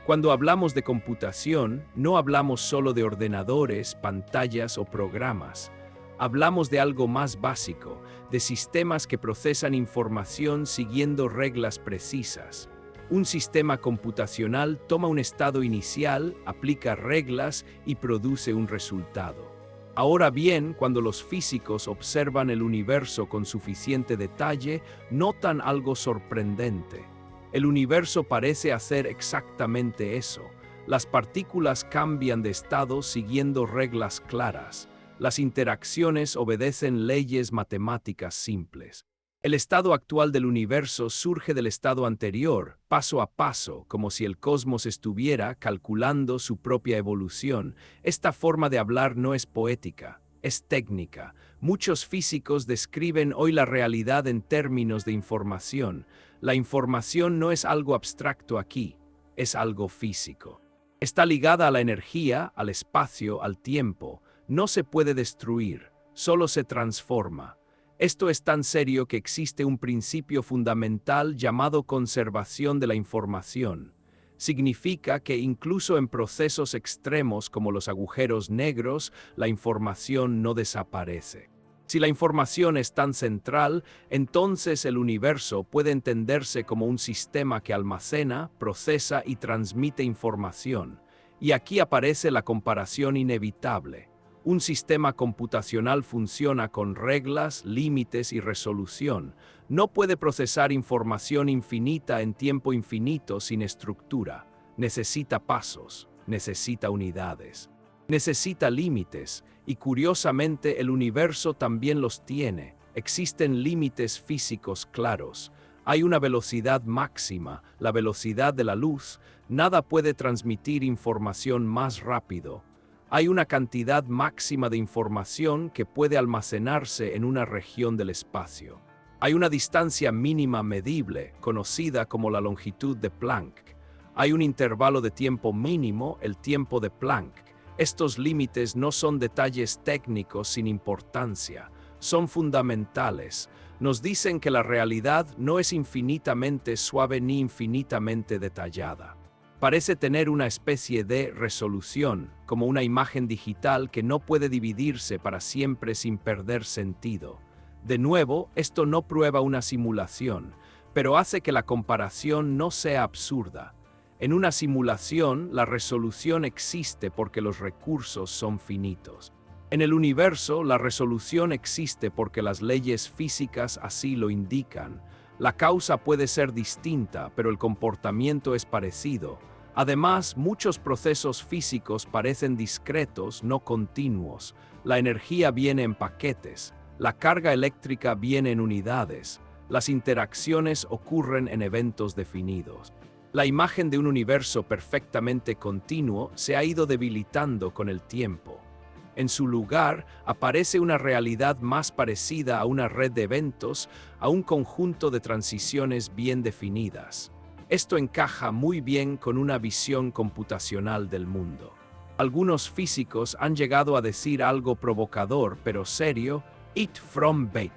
[SPEAKER 1] Cuando hablamos de computación, no hablamos solo de ordenadores, pantallas o programas. Hablamos de algo más básico, de sistemas que procesan información siguiendo reglas precisas. Un sistema computacional toma un estado inicial, aplica reglas y produce un resultado. Ahora bien, cuando los físicos observan el universo con suficiente detalle, notan algo sorprendente. El universo parece hacer exactamente eso. Las partículas cambian de estado siguiendo reglas claras. Las interacciones obedecen leyes matemáticas simples. El estado actual del universo surge del estado anterior, paso a paso, como si el cosmos estuviera calculando su propia evolución. Esta forma de hablar no es poética, es técnica. Muchos físicos describen hoy la realidad en términos de información. La información no es algo abstracto aquí, es algo físico. Está ligada a la energía, al espacio, al tiempo. No se puede destruir, solo se transforma. Esto es tan serio que existe un principio fundamental llamado conservación de la información. Significa que incluso en procesos extremos como los agujeros negros, la información no desaparece. Si la información es tan central, entonces el universo puede entenderse como un sistema que almacena, procesa y transmite información. Y aquí aparece la comparación inevitable. Un sistema computacional funciona con reglas, límites y resolución. No puede procesar información infinita en tiempo infinito sin estructura. Necesita pasos, necesita unidades, necesita límites, y curiosamente el universo también los tiene. Existen límites físicos claros. Hay una velocidad máxima, la velocidad de la luz. Nada puede transmitir información más rápido. Hay una cantidad máxima de información que puede almacenarse en una región del espacio. Hay una distancia mínima medible, conocida como la longitud de Planck. Hay un intervalo de tiempo mínimo, el tiempo de Planck. Estos límites no son detalles técnicos sin importancia, son fundamentales. Nos dicen que la realidad no es infinitamente suave ni infinitamente detallada. Parece tener una especie de resolución, como una imagen digital que no puede dividirse para siempre sin perder sentido. De nuevo, esto no prueba una simulación, pero hace que la comparación no sea absurda. En una simulación, la resolución existe porque los recursos son finitos. En el universo, la resolución existe porque las leyes físicas así lo indican. La causa puede ser distinta, pero el comportamiento es parecido. Además, muchos procesos físicos parecen discretos, no continuos. La energía viene en paquetes, la carga eléctrica viene en unidades, las interacciones ocurren en eventos definidos. La imagen de un universo perfectamente continuo se ha ido debilitando con el tiempo. En su lugar, aparece una realidad más parecida a una red de eventos, a un conjunto de transiciones bien definidas. Esto encaja muy bien con una visión computacional del mundo. Algunos físicos han llegado a decir algo provocador, pero serio, "Eat from bait",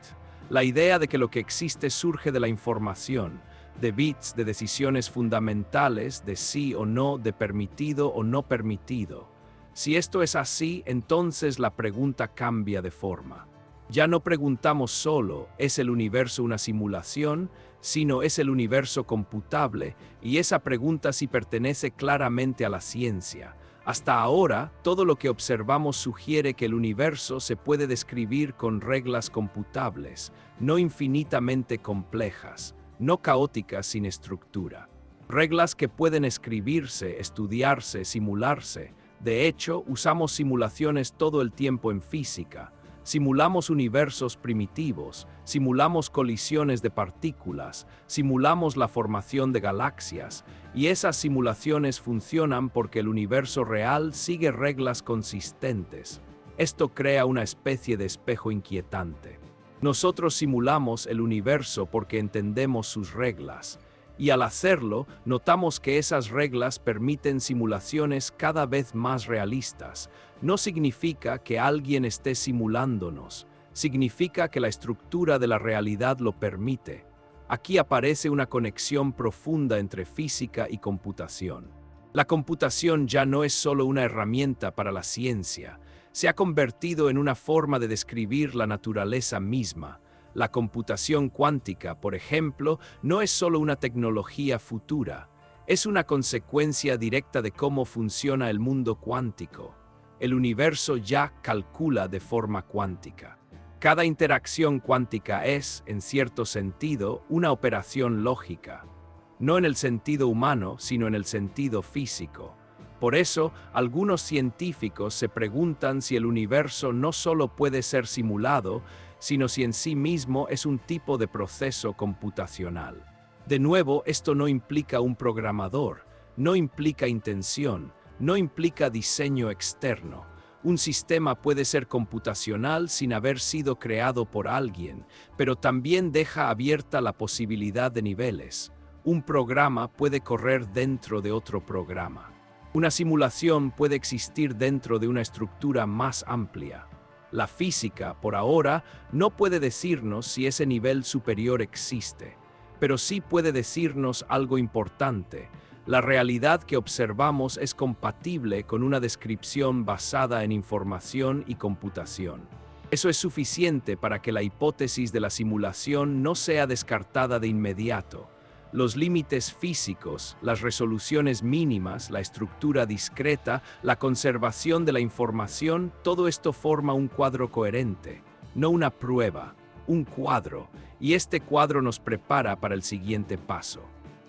[SPEAKER 1] la idea de que lo que existe surge de la información, de bits, de decisiones fundamentales, de sí o no, de permitido o no permitido. Si esto es así, entonces la pregunta cambia de forma. Ya no preguntamos solo, ¿es el universo una simulación?, sino ¿es el universo computable? Y esa pregunta sí pertenece claramente a la ciencia. Hasta ahora, todo lo que observamos sugiere que el universo se puede describir con reglas computables, no infinitamente complejas, no caóticas sin estructura. Reglas que pueden escribirse, estudiarse, simularse. De hecho, usamos simulaciones todo el tiempo en física. Simulamos universos primitivos, simulamos colisiones de partículas, simulamos la formación de galaxias, y esas simulaciones funcionan porque el universo real sigue reglas consistentes. Esto crea una especie de espejo inquietante. Nosotros simulamos el universo porque entendemos sus reglas, y al hacerlo, notamos que esas reglas permiten simulaciones cada vez más realistas. No significa que alguien esté simulándonos, significa que la estructura de la realidad lo permite. Aquí aparece una conexión profunda entre física y computación. La computación ya no es solo una herramienta para la ciencia, se ha convertido en una forma de describir la naturaleza misma. La computación cuántica, por ejemplo, no es solo una tecnología futura, es una consecuencia directa de cómo funciona el mundo cuántico. El universo ya calcula de forma cuántica. Cada interacción cuántica es, en cierto sentido, una operación lógica. No en el sentido humano, sino en el sentido físico. Por eso, algunos científicos se preguntan si el universo no solo puede ser simulado, sino si en sí mismo es un tipo de proceso computacional. De nuevo, esto no implica un programador, no implica intención, no implica diseño externo. Un sistema puede ser computacional sin haber sido creado por alguien, pero también deja abierta la posibilidad de niveles. Un programa puede correr dentro de otro programa. Una simulación puede existir dentro de una estructura más amplia. La física, por ahora, no puede decirnos si ese nivel superior existe, pero sí puede decirnos algo importante. La realidad que observamos es compatible con una descripción basada en información y computación. Eso es suficiente para que la hipótesis de la simulación no sea descartada de inmediato. Los límites físicos, las resoluciones mínimas, la estructura discreta, la conservación de la información, todo esto forma un cuadro coherente, no una prueba, un cuadro, y este cuadro nos prepara para el siguiente paso.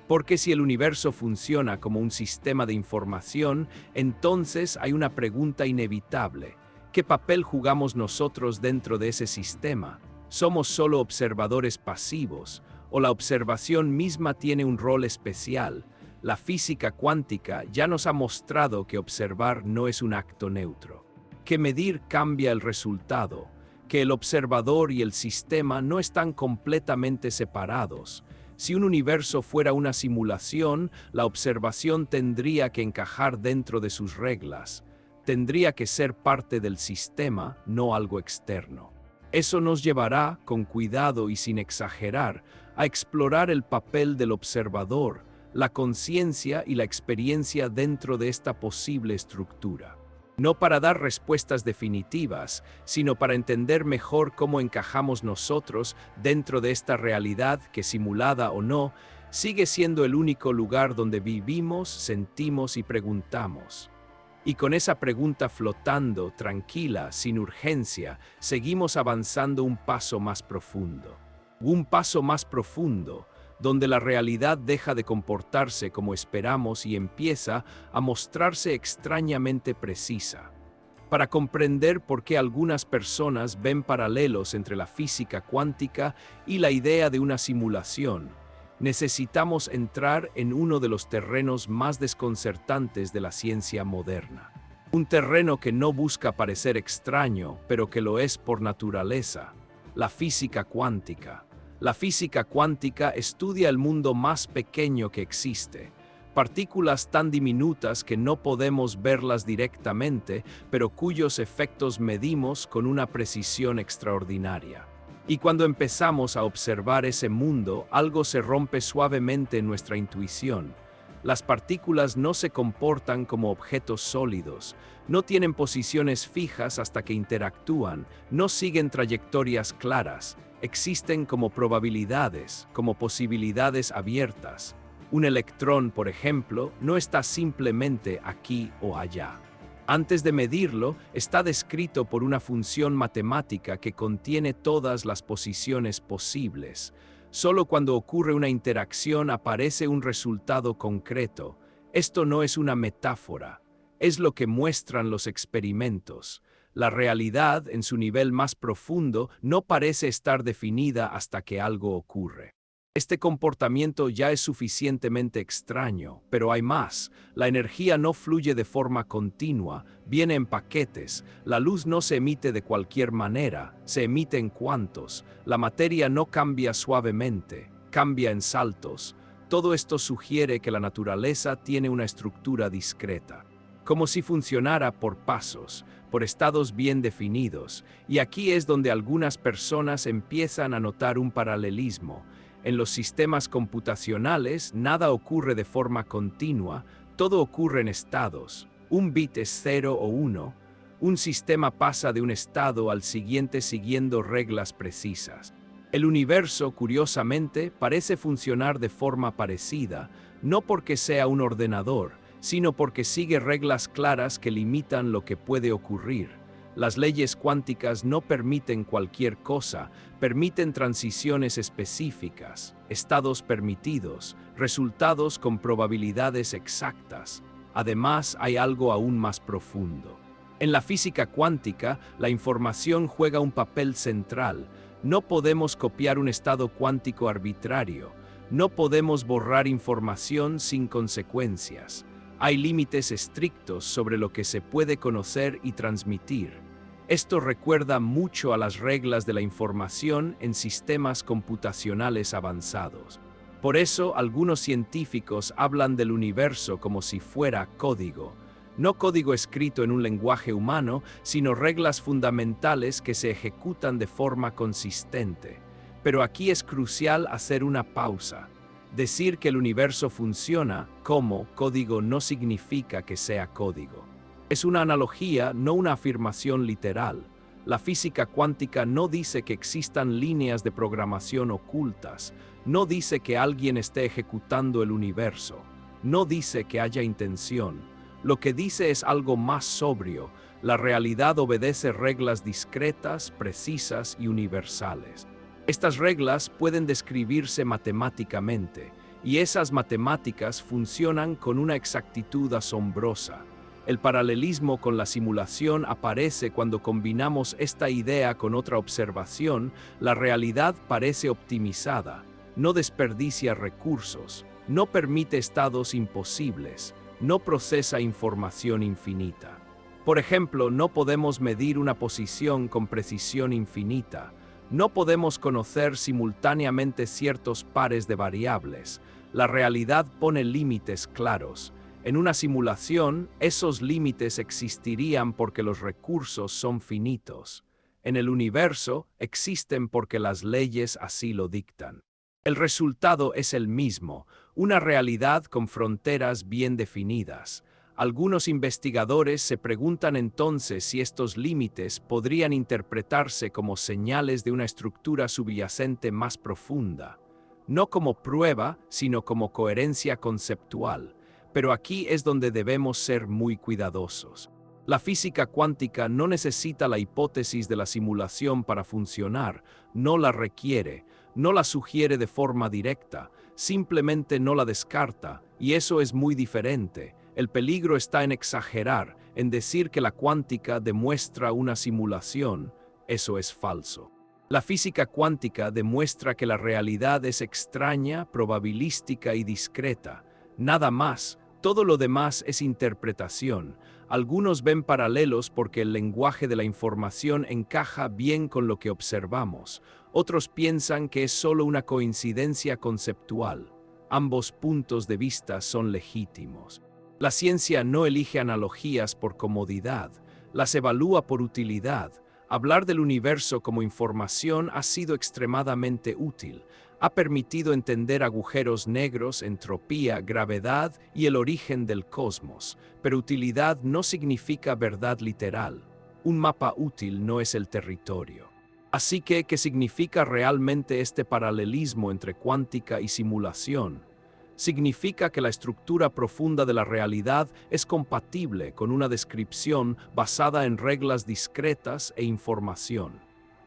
[SPEAKER 1] Porque si el universo funciona como un sistema de información, entonces hay una pregunta inevitable. ¿Qué papel jugamos nosotros dentro de ese sistema? ¿Somos solo observadores pasivos? ¿O la observación misma tiene un rol especial? La física cuántica ya nos ha mostrado que observar no es un acto neutro, que medir cambia el resultado, que el observador y el sistema no están completamente separados, Si un universo fuera una simulación, la observación tendría que encajar dentro de sus reglas. Tendría que ser parte del sistema, no algo externo. Eso nos llevará, con cuidado y sin exagerar, a explorar el papel del observador, la conciencia y la experiencia dentro de esta posible estructura. No para dar respuestas definitivas, sino para entender mejor cómo encajamos nosotros dentro de esta realidad que, simulada o no, sigue siendo el único lugar donde vivimos, sentimos y preguntamos. Y con esa pregunta flotando, tranquila, sin urgencia, seguimos avanzando un paso más profundo. Un paso más profundo, donde la realidad deja de comportarse como esperamos y empieza a mostrarse extrañamente precisa. Para comprender por qué algunas personas ven paralelos entre la física cuántica y la idea de una simulación, necesitamos entrar en uno de los terrenos más desconcertantes de la ciencia moderna. Un terreno que no busca parecer extraño, pero que lo es por naturaleza: la física cuántica. La física cuántica estudia el mundo más pequeño que existe, partículas tan diminutas que no podemos verlas directamente, pero cuyos efectos medimos con una precisión extraordinaria. Y cuando empezamos a observar ese mundo, algo se rompe suavemente en nuestra intuición. Las partículas no se comportan como objetos sólidos, no tienen posiciones fijas hasta que interactúan, no siguen trayectorias claras, existen como probabilidades, como posibilidades abiertas. Un electrón, por ejemplo, no está simplemente aquí o allá. Antes de medirlo, está descrito por una función matemática que contiene todas las posiciones posibles. Solo cuando ocurre una interacción aparece un resultado concreto. Esto no es una metáfora, es lo que muestran los experimentos. La realidad, en su nivel más profundo, no parece estar definida hasta que algo ocurre. Este comportamiento ya es suficientemente extraño, pero hay más. La energía no fluye de forma continua, viene en paquetes. La luz no se emite de cualquier manera, se emite en cuantos. La materia no cambia suavemente, cambia en saltos. Todo esto sugiere que la naturaleza tiene una estructura discreta, como si funcionara por pasos, por estados bien definidos. Y aquí es donde algunas personas empiezan a notar un paralelismo. En los sistemas computacionales, nada ocurre de forma continua, todo ocurre en estados. Un bit es 0 o 1. Un sistema pasa de un estado al siguiente siguiendo reglas precisas. El universo, curiosamente, parece funcionar de forma parecida, no porque sea un ordenador, sino porque sigue reglas claras que limitan lo que puede ocurrir. Las leyes cuánticas no permiten cualquier cosa, permiten transiciones específicas, estados permitidos, resultados con probabilidades exactas. Además, hay algo aún más profundo. En la física cuántica, la información juega un papel central. No podemos copiar un estado cuántico arbitrario. No podemos borrar información sin consecuencias. Hay límites estrictos sobre lo que se puede conocer y transmitir. Esto recuerda mucho a las reglas de la información en sistemas computacionales avanzados. Por eso, algunos científicos hablan del universo como si fuera código. No código escrito en un lenguaje humano, sino reglas fundamentales que se ejecutan de forma consistente. Pero aquí es crucial hacer una pausa. Decir que el universo funciona como código no significa que sea código. Es una analogía, no una afirmación literal. La física cuántica no dice que existan líneas de programación ocultas, no dice que alguien esté ejecutando el universo, no dice que haya intención. Lo que dice es algo más sobrio. La realidad obedece reglas discretas, precisas y universales. Estas reglas pueden describirse matemáticamente, y esas matemáticas funcionan con una exactitud asombrosa. El paralelismo con la simulación aparece cuando combinamos esta idea con otra observación. La realidad parece optimizada, no desperdicia recursos, no permite estados imposibles, no procesa información infinita. Por ejemplo, no podemos medir una posición con precisión infinita. No podemos conocer simultáneamente ciertos pares de variables. La realidad pone límites claros. En una simulación, esos límites existirían porque los recursos son finitos. En el universo, existen porque las leyes así lo dictan. El resultado es el mismo, una realidad con fronteras bien definidas. Algunos investigadores se preguntan entonces si estos límites podrían interpretarse como señales de una estructura subyacente más profunda, no como prueba, sino como coherencia conceptual. Pero aquí es donde debemos ser muy cuidadosos. La física cuántica no necesita la hipótesis de la simulación para funcionar, no la requiere, no la sugiere de forma directa, simplemente no la descarta, y eso es muy diferente. El peligro está en exagerar, en decir que la cuántica demuestra una simulación. Eso es falso. La física cuántica demuestra que la realidad es extraña, probabilística y discreta. Nada más. Todo lo demás es interpretación. Algunos ven paralelos porque el lenguaje de la información encaja bien con lo que observamos. Otros piensan que es solo una coincidencia conceptual. Ambos puntos de vista son legítimos. La ciencia no elige analogías por comodidad, las evalúa por utilidad. Hablar del universo como información ha sido extremadamente útil. Ha permitido entender agujeros negros, entropía, gravedad y el origen del cosmos, pero utilidad no significa verdad literal. Un mapa útil no es el territorio. Así que, ¿qué significa realmente este paralelismo entre cuántica y simulación? Significa que la estructura profunda de la realidad es compatible con una descripción basada en reglas discretas e información.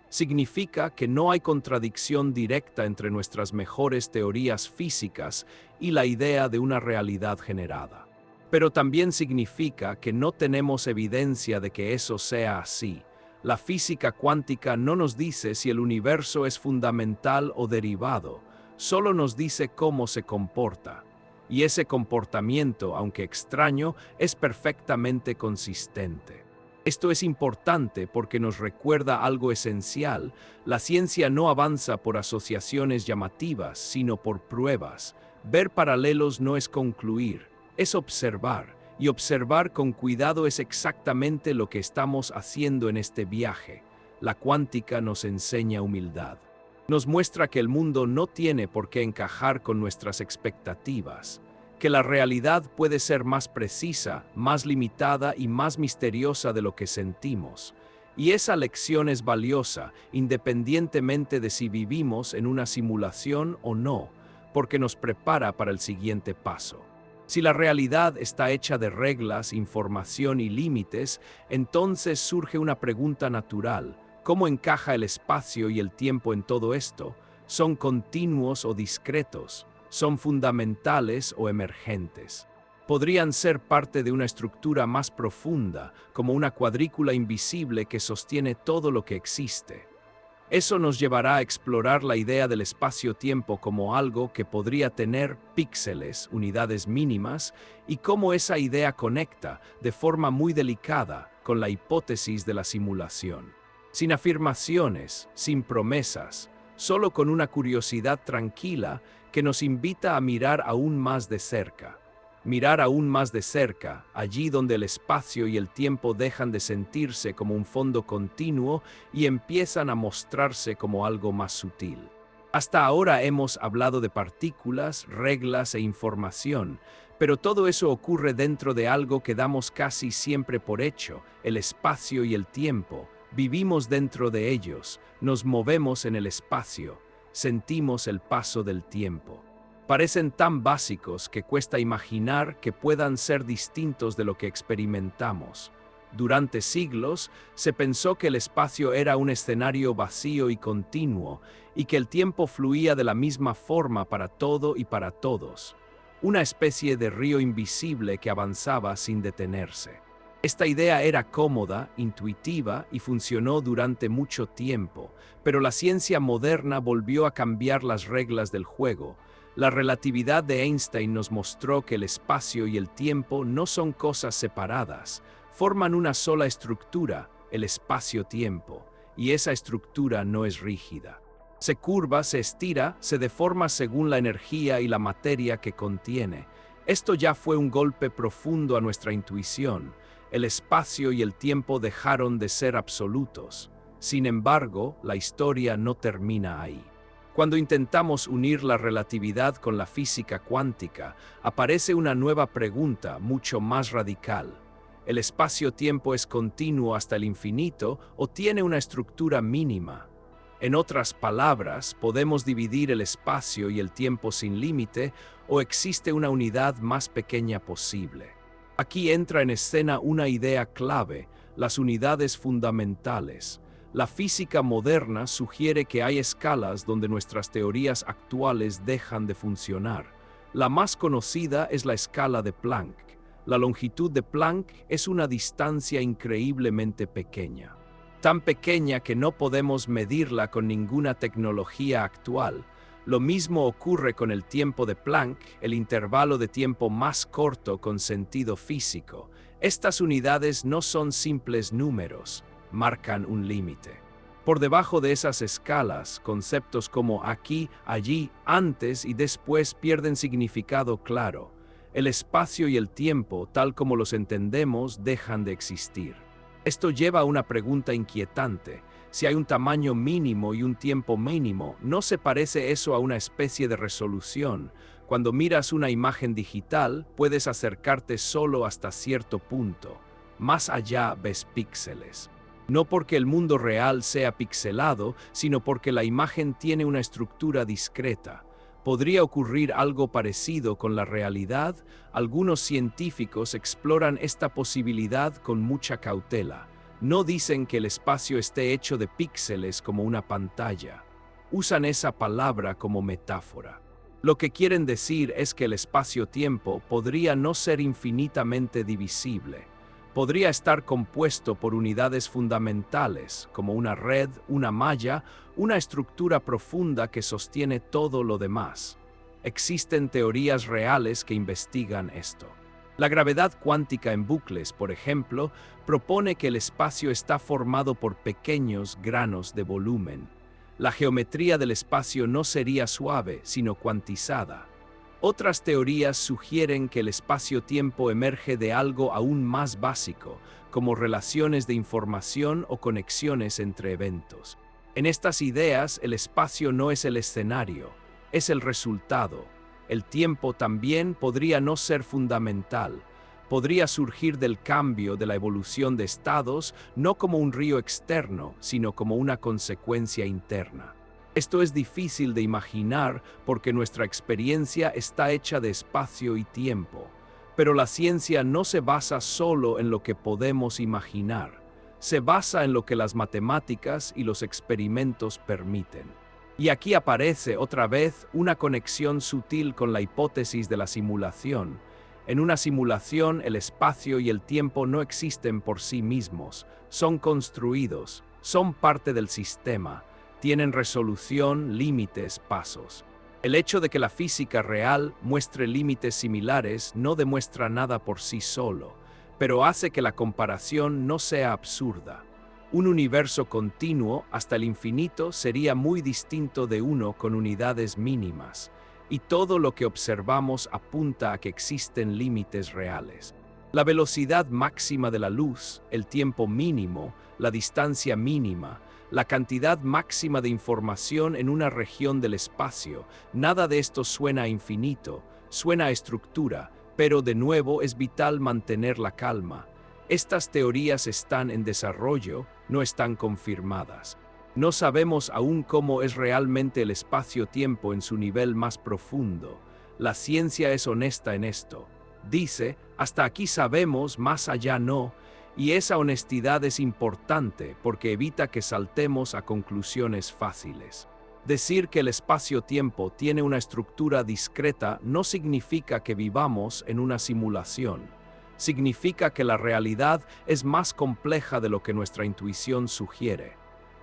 [SPEAKER 1] Significa que no hay contradicción directa entre nuestras mejores teorías físicas y la idea de una realidad generada. Pero también significa que no tenemos evidencia de que eso sea así. La física cuántica no nos dice si el universo es fundamental o derivado, solo nos dice cómo se comporta. Y ese comportamiento, aunque extraño, es perfectamente consistente. Esto es importante porque nos recuerda algo esencial. La ciencia no avanza por asociaciones llamativas, sino por pruebas. Ver paralelos no es concluir, es observar. Y observar con cuidado es exactamente lo que estamos haciendo en este viaje. La cuántica nos enseña humildad. Nos muestra que el mundo no tiene por qué encajar con nuestras expectativas, que la realidad puede ser más precisa, más limitada y más misteriosa de lo que sentimos. Y esa lección es valiosa, independientemente de si vivimos en una simulación o no, porque nos prepara para el siguiente paso. Si la realidad está hecha de reglas, información y límites, entonces surge una pregunta natural. ¿Cómo encaja el espacio y el tiempo en todo esto? ¿Son continuos o discretos? ¿Son fundamentales o emergentes? Podrían ser parte de una estructura más profunda, como una cuadrícula invisible que sostiene todo lo que existe. Eso nos llevará a explorar la idea del espacio-tiempo como algo que podría tener píxeles, unidades mínimas, y cómo esa idea conecta, de forma muy delicada, con la hipótesis de la simulación. Sin afirmaciones, sin promesas, solo con una curiosidad tranquila que nos invita a mirar aún más de cerca. Mirar aún más de cerca, allí donde el espacio y el tiempo dejan de sentirse como un fondo continuo y empiezan a mostrarse como algo más sutil. Hasta ahora hemos hablado de partículas, reglas e información, pero todo eso ocurre dentro de algo que damos casi siempre por hecho, el espacio y el tiempo. Vivimos dentro de ellos, nos movemos en el espacio, sentimos el paso del tiempo. Parecen tan básicos que cuesta imaginar que puedan ser distintos de lo que experimentamos. Durante siglos se pensó que el espacio era un escenario vacío y continuo, y que el tiempo fluía de la misma forma para todo y para todos. Una especie de río invisible que avanzaba sin detenerse. Esta idea era cómoda, intuitiva y funcionó durante mucho tiempo, pero la ciencia moderna volvió a cambiar las reglas del juego. La relatividad de Einstein nos mostró que el espacio y el tiempo no son cosas separadas, forman una sola estructura, el espacio-tiempo. y esa estructura no es rígida. Se curva, se estira, se deforma según la energía y la materia que contiene. Esto ya fue un golpe profundo a nuestra intuición. El espacio y el tiempo dejaron de ser absolutos. Sin embargo, la historia no termina ahí. Cuando intentamos unir la relatividad con la física cuántica, aparece una nueva pregunta mucho más radical. ¿El espacio-tiempo es continuo hasta el infinito o tiene una estructura mínima? En otras palabras, ¿podemos dividir el espacio y el tiempo sin límite o existe una unidad más pequeña posible? Aquí entra en escena una idea clave, las unidades fundamentales. La física moderna sugiere que hay escalas donde nuestras teorías actuales dejan de funcionar. La más conocida es la escala de Planck. La longitud de Planck es una distancia increíblemente pequeña. Tan pequeña que no podemos medirla con ninguna tecnología actual. Lo mismo ocurre con el tiempo de Planck, el intervalo de tiempo más corto con sentido físico. Estas unidades no son simples números, marcan un límite. Por debajo de esas escalas, conceptos como aquí, allí, antes y después pierden significado claro. El espacio y el tiempo, tal como los entendemos, dejan de existir. Esto lleva a una pregunta inquietante. Si hay un tamaño mínimo y un tiempo mínimo, ¿no se parece eso a una especie de resolución? Cuando miras una imagen digital, puedes acercarte solo hasta cierto punto. Más allá ves píxeles. No porque el mundo real sea pixelado, sino porque la imagen tiene una estructura discreta. ¿Podría ocurrir algo parecido con la realidad? Algunos científicos exploran esta posibilidad con mucha cautela. No dicen que el espacio esté hecho de píxeles como una pantalla. Usan esa palabra como metáfora. Lo que quieren decir es que el espacio-tiempo podría no ser infinitamente divisible. Podría estar compuesto por unidades fundamentales, como una red, una malla, una estructura profunda que sostiene todo lo demás. Existen teorías reales que investigan esto. La gravedad cuántica en bucles, por ejemplo, propone que el espacio está formado por pequeños granos de volumen. La geometría del espacio no sería suave, sino cuantizada. Otras teorías sugieren que el espacio-tiempo emerge de algo aún más básico, como relaciones de información o conexiones entre eventos. En estas ideas, el espacio no es el escenario, es el resultado. El tiempo también podría no ser fundamental. Podría surgir del cambio de la evolución de estados, no como un río externo, sino como una consecuencia interna. Esto es difícil de imaginar porque nuestra experiencia está hecha de espacio y tiempo. Pero la ciencia no se basa solo en lo que podemos imaginar. Se basa en lo que las matemáticas y los experimentos permiten. Y aquí aparece otra vez una conexión sutil con la hipótesis de la simulación. En una simulación, el espacio y el tiempo no existen por sí mismos, son construidos, son parte del sistema. Tienen resolución, límites, pasos. El hecho de que la física real muestre límites similares no demuestra nada por sí solo, pero hace que la comparación no sea absurda. Un universo continuo hasta el infinito sería muy distinto de uno con unidades mínimas, y todo lo que observamos apunta a que existen límites reales. La velocidad máxima de la luz, el tiempo mínimo, la distancia mínima, la cantidad máxima de información en una región del espacio, nada de esto suena a infinito, suena a estructura, pero de nuevo es vital mantener la calma. Estas teorías están en desarrollo, no están confirmadas. No sabemos aún cómo es realmente el espacio-tiempo en su nivel más profundo. La ciencia es honesta en esto. Dice, hasta aquí sabemos, más allá no. Y esa honestidad es importante porque evita que saltemos a conclusiones fáciles. Decir que el espacio-tiempo tiene una estructura discreta no significa que vivamos en una simulación. Significa que la realidad es más compleja de lo que nuestra intuición sugiere.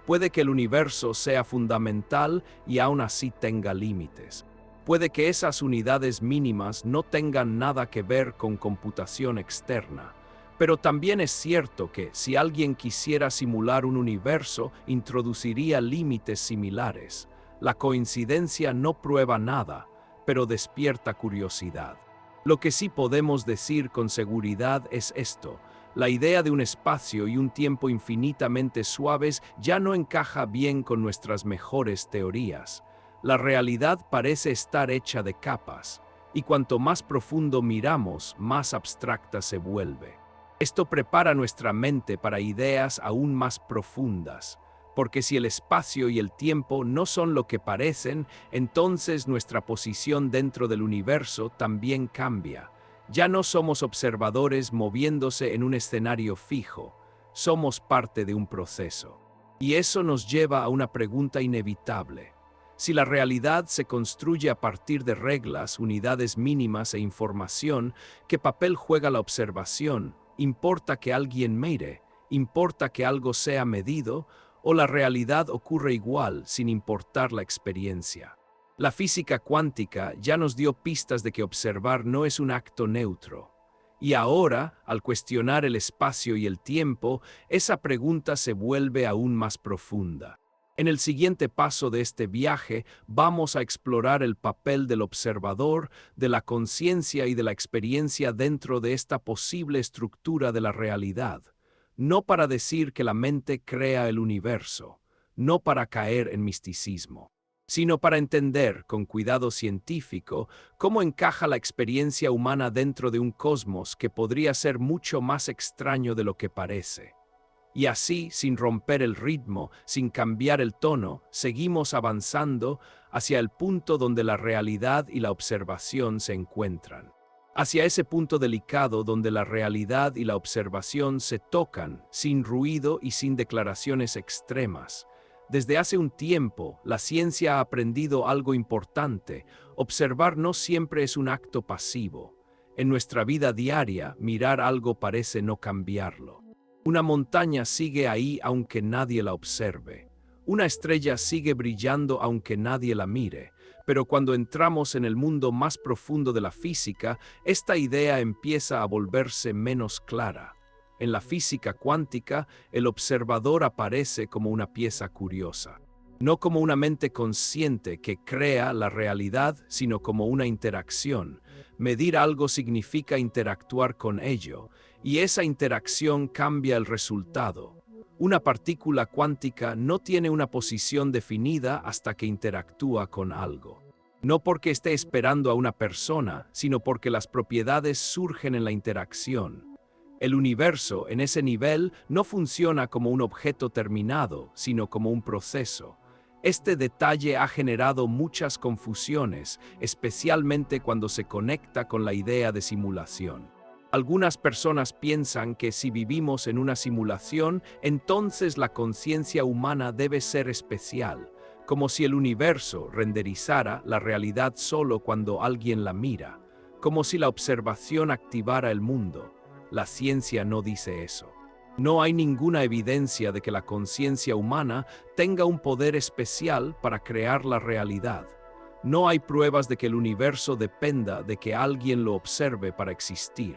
[SPEAKER 1] Puede que el universo sea fundamental y aún así tenga límites. Puede que esas unidades mínimas no tengan nada que ver con computación externa. Pero también es cierto que, si alguien quisiera simular un universo, introduciría límites similares. La coincidencia no prueba nada, pero despierta curiosidad. Lo que sí podemos decir con seguridad es esto: la idea de un espacio y un tiempo infinitamente suaves ya no encaja bien con nuestras mejores teorías. La realidad parece estar hecha de capas, y cuanto más profundo miramos, más abstracta se vuelve. Esto prepara nuestra mente para ideas aún más profundas, porque si el espacio y el tiempo no son lo que parecen, entonces nuestra posición dentro del universo también cambia. Ya no somos observadores moviéndose en un escenario fijo, somos parte de un proceso. Y eso nos lleva a una pregunta inevitable. Si la realidad se construye a partir de reglas, unidades mínimas e información, ¿qué papel juega la observación? ¿Importa que alguien mire? ¿Importa que algo sea medido? ¿O la realidad ocurre igual, sin importar la experiencia? La física cuántica ya nos dio pistas de que observar no es un acto neutro. Y ahora, al cuestionar el espacio y el tiempo, esa pregunta se vuelve aún más profunda. En el siguiente paso de este viaje, vamos a explorar el papel del observador, de la conciencia y de la experiencia dentro de esta posible estructura de la realidad. No para decir que la mente crea el universo, no para caer en misticismo, sino para entender, con cuidado científico, cómo encaja la experiencia humana dentro de un cosmos que podría ser mucho más extraño de lo que parece. Y así, sin romper el ritmo, sin cambiar el tono, seguimos avanzando hacia el punto donde la realidad y la observación se encuentran. Hacia ese punto delicado donde la realidad y la observación se tocan, sin ruido y sin declaraciones extremas. Desde hace un tiempo, la ciencia ha aprendido algo importante: observar no siempre es un acto pasivo. En nuestra vida diaria, mirar algo parece no cambiarlo. Una montaña sigue ahí aunque nadie la observe. Una estrella sigue brillando aunque nadie la mire. Pero cuando entramos en el mundo más profundo de la física, esta idea empieza a volverse menos clara. En la física cuántica, el observador aparece como una pieza curiosa. No como una mente consciente que crea la realidad, sino como una interacción. Medir algo significa interactuar con ello, y esa interacción cambia el resultado. Una partícula cuántica no tiene una posición definida hasta que interactúa con algo. No porque esté esperando a una persona, sino porque las propiedades surgen en la interacción. El universo, en ese nivel, no funciona como un objeto terminado, sino como un proceso. Este detalle ha generado muchas confusiones, especialmente cuando se conecta con la idea de simulación. Algunas personas piensan que si vivimos en una simulación, entonces la conciencia humana debe ser especial, como si el universo renderizara la realidad solo cuando alguien la mira, como si la observación activara el mundo. La ciencia no dice eso. No hay ninguna evidencia de que la conciencia humana tenga un poder especial para crear la realidad. No hay pruebas de que el universo dependa de que alguien lo observe para existir.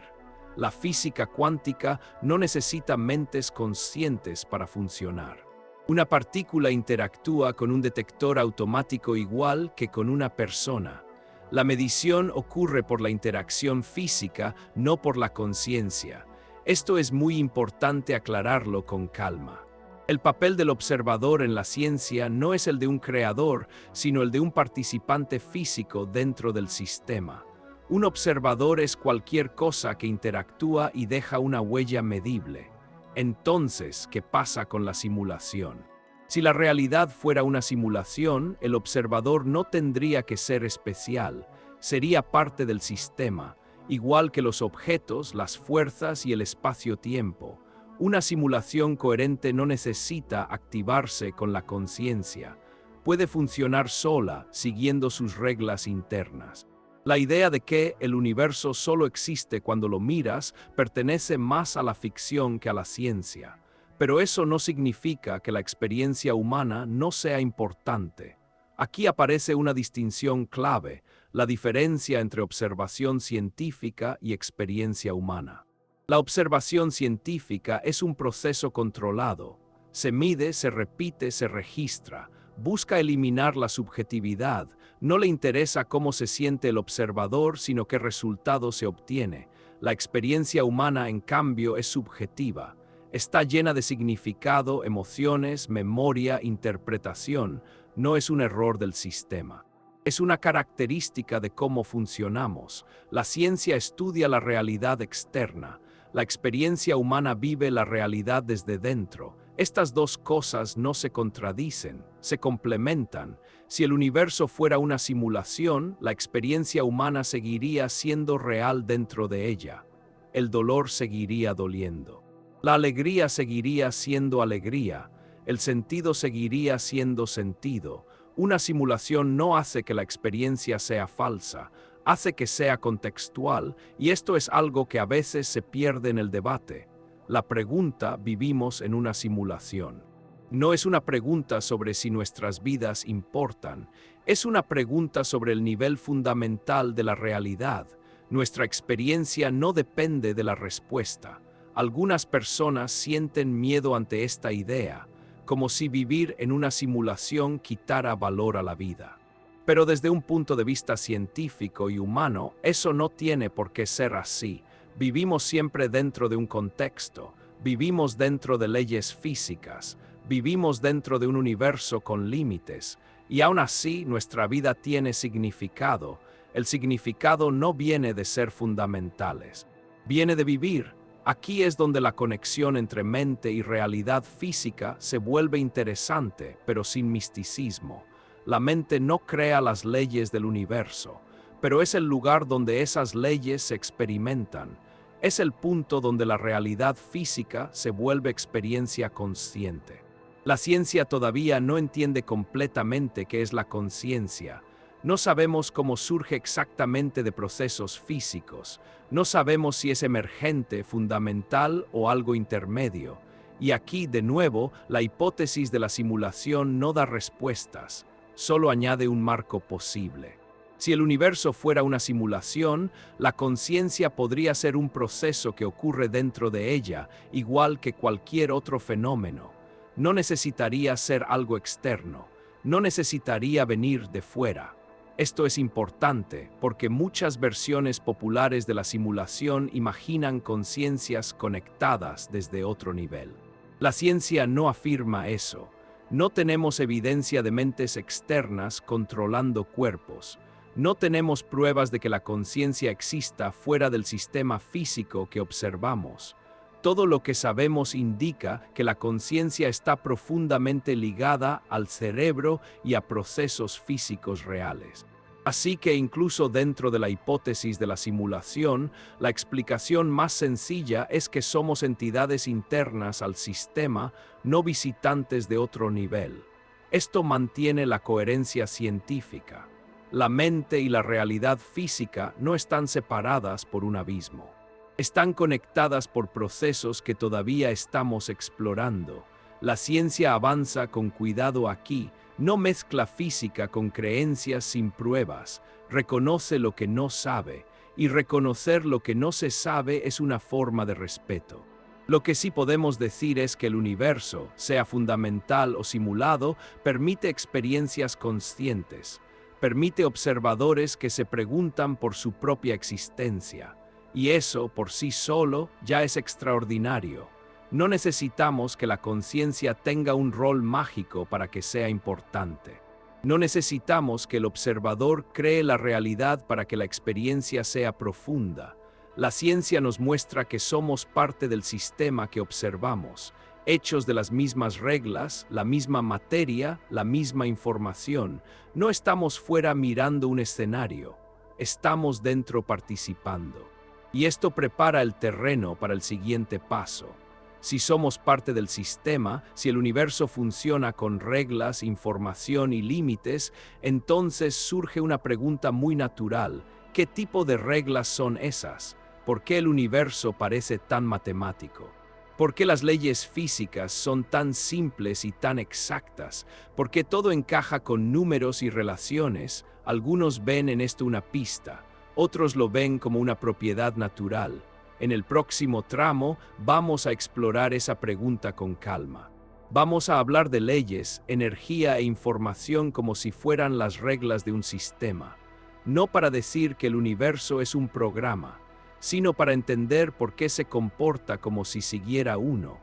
[SPEAKER 1] La física cuántica no necesita mentes conscientes para funcionar. Una partícula interactúa con un detector automático igual que con una persona. La medición ocurre por la interacción física, no por la conciencia. Esto es muy importante aclararlo con calma. El papel del observador en la ciencia no es el de un creador, sino el de un participante físico dentro del sistema. Un observador es cualquier cosa que interactúa y deja una huella medible. Entonces, ¿qué pasa con la simulación? Si la realidad fuera una simulación, el observador no tendría que ser especial, sería parte del sistema, igual que los objetos, las fuerzas y el espacio-tiempo. Una simulación coherente no necesita activarse con la conciencia. Puede funcionar sola, siguiendo sus reglas internas. La idea de que el universo solo existe cuando lo miras pertenece más a la ficción que a la ciencia. Pero eso no significa que la experiencia humana no sea importante. Aquí aparece una distinción clave: la diferencia entre observación científica y experiencia humana. La observación científica es un proceso controlado. Se mide, se repite, se registra. Busca eliminar la subjetividad. No le interesa cómo se siente el observador, sino qué resultado se obtiene. La experiencia humana, en cambio, es subjetiva. Está llena de significado, emociones, memoria, interpretación. No es un error del sistema. Es una característica de cómo funcionamos. La ciencia estudia la realidad externa. La experiencia humana vive la realidad desde dentro. Estas dos cosas no se contradicen, se complementan. Si el universo fuera una simulación, la experiencia humana seguiría siendo real dentro de ella. El dolor seguiría doliendo. La alegría seguiría siendo alegría. El sentido seguiría siendo sentido. Una simulación no hace que la experiencia sea falsa, hace que sea contextual, y esto es algo que a veces se pierde en el debate. La pregunta: ¿vivimos en una simulación? No es una pregunta sobre si nuestras vidas importan, es una pregunta sobre el nivel fundamental de la realidad. Nuestra experiencia no depende de la respuesta. Algunas personas sienten miedo ante esta idea, como si vivir en una simulación quitara valor a la vida. Pero desde un punto de vista científico y humano, eso no tiene por qué ser así. Vivimos siempre dentro de un contexto, vivimos dentro de leyes físicas, vivimos dentro de un universo con límites, y aún así nuestra vida tiene significado. El significado no viene de ser fundamentales, viene de vivir. Aquí es donde la conexión entre mente y realidad física se vuelve interesante, pero sin misticismo. La mente no crea las leyes del universo, pero es el lugar donde esas leyes se experimentan. Es el punto donde la realidad física se vuelve experiencia consciente. La ciencia todavía no entiende completamente qué es la conciencia. No sabemos cómo surge exactamente de procesos físicos. No sabemos si es emergente, fundamental o algo intermedio. Y aquí, de nuevo, la hipótesis de la simulación no da respuestas, solo añade un marco posible. Si el universo fuera una simulación, la conciencia podría ser un proceso que ocurre dentro de ella, igual que cualquier otro fenómeno. No necesitaría ser algo externo, no necesitaría venir de fuera. Esto es importante porque muchas versiones populares de la simulación imaginan conciencias conectadas desde otro nivel. La ciencia no afirma eso. No tenemos evidencia de mentes externas controlando cuerpos. No tenemos pruebas de que la conciencia exista fuera del sistema físico que observamos. Todo lo que sabemos indica que la conciencia está profundamente ligada al cerebro y a procesos físicos reales. Así que incluso dentro de la hipótesis de la simulación, la explicación más sencilla es que somos entidades internas al sistema, no visitantes de otro nivel. Esto mantiene la coherencia científica. La mente y la realidad física no están separadas por un abismo. Están conectadas por procesos que todavía estamos explorando. La ciencia avanza con cuidado aquí, no mezcla física con creencias sin pruebas, reconoce lo que no sabe, y reconocer lo que no se sabe es una forma de respeto. Lo que sí podemos decir es que el universo, sea fundamental o simulado, permite experiencias conscientes, permite observadores que se preguntan por su propia existencia, y eso por sí solo ya es extraordinario. No necesitamos que la conciencia tenga un rol mágico para que sea importante. No necesitamos que el observador cree la realidad para que la experiencia sea profunda. La ciencia nos muestra que somos parte del sistema que observamos, hechos de las mismas reglas, la misma materia, la misma información. No estamos fuera mirando un escenario, estamos dentro participando. Y esto prepara el terreno para el siguiente paso. Si somos parte del sistema, si el universo funciona con reglas, información y límites, entonces surge una pregunta muy natural. ¿Qué tipo de reglas son esas? ¿Por qué el universo parece tan matemático? ¿Por qué las leyes físicas son tan simples y tan exactas? ¿Por qué todo encaja con números y relaciones? Algunos ven en esto una pista, otros lo ven como una propiedad natural. En el próximo tramo vamos a explorar esa pregunta con calma. Vamos a hablar de leyes, energía e información como si fueran las reglas de un sistema. No para decir que el universo es un programa, sino para entender por qué se comporta como si siguiera uno.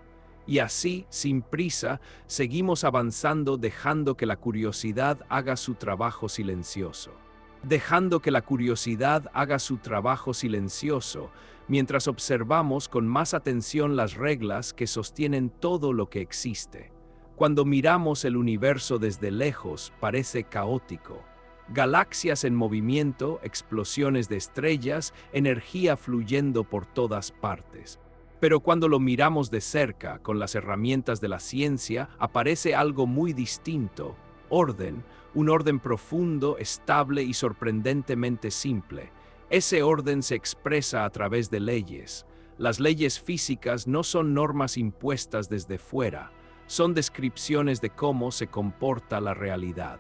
[SPEAKER 1] Y así, sin prisa, seguimos avanzando dejando que la curiosidad haga su trabajo silencioso. Dejando que la curiosidad haga su trabajo silencioso, mientras observamos con más atención las reglas que sostienen todo lo que existe. Cuando miramos el universo desde lejos, parece caótico. Galaxias en movimiento, explosiones de estrellas, energía fluyendo por todas partes. Pero cuando lo miramos de cerca, con las herramientas de la ciencia, aparece algo muy distinto: orden, un orden profundo, estable y sorprendentemente simple. Ese orden se expresa a través de leyes. Las leyes físicas no son normas impuestas desde fuera, son descripciones de cómo se comporta la realidad.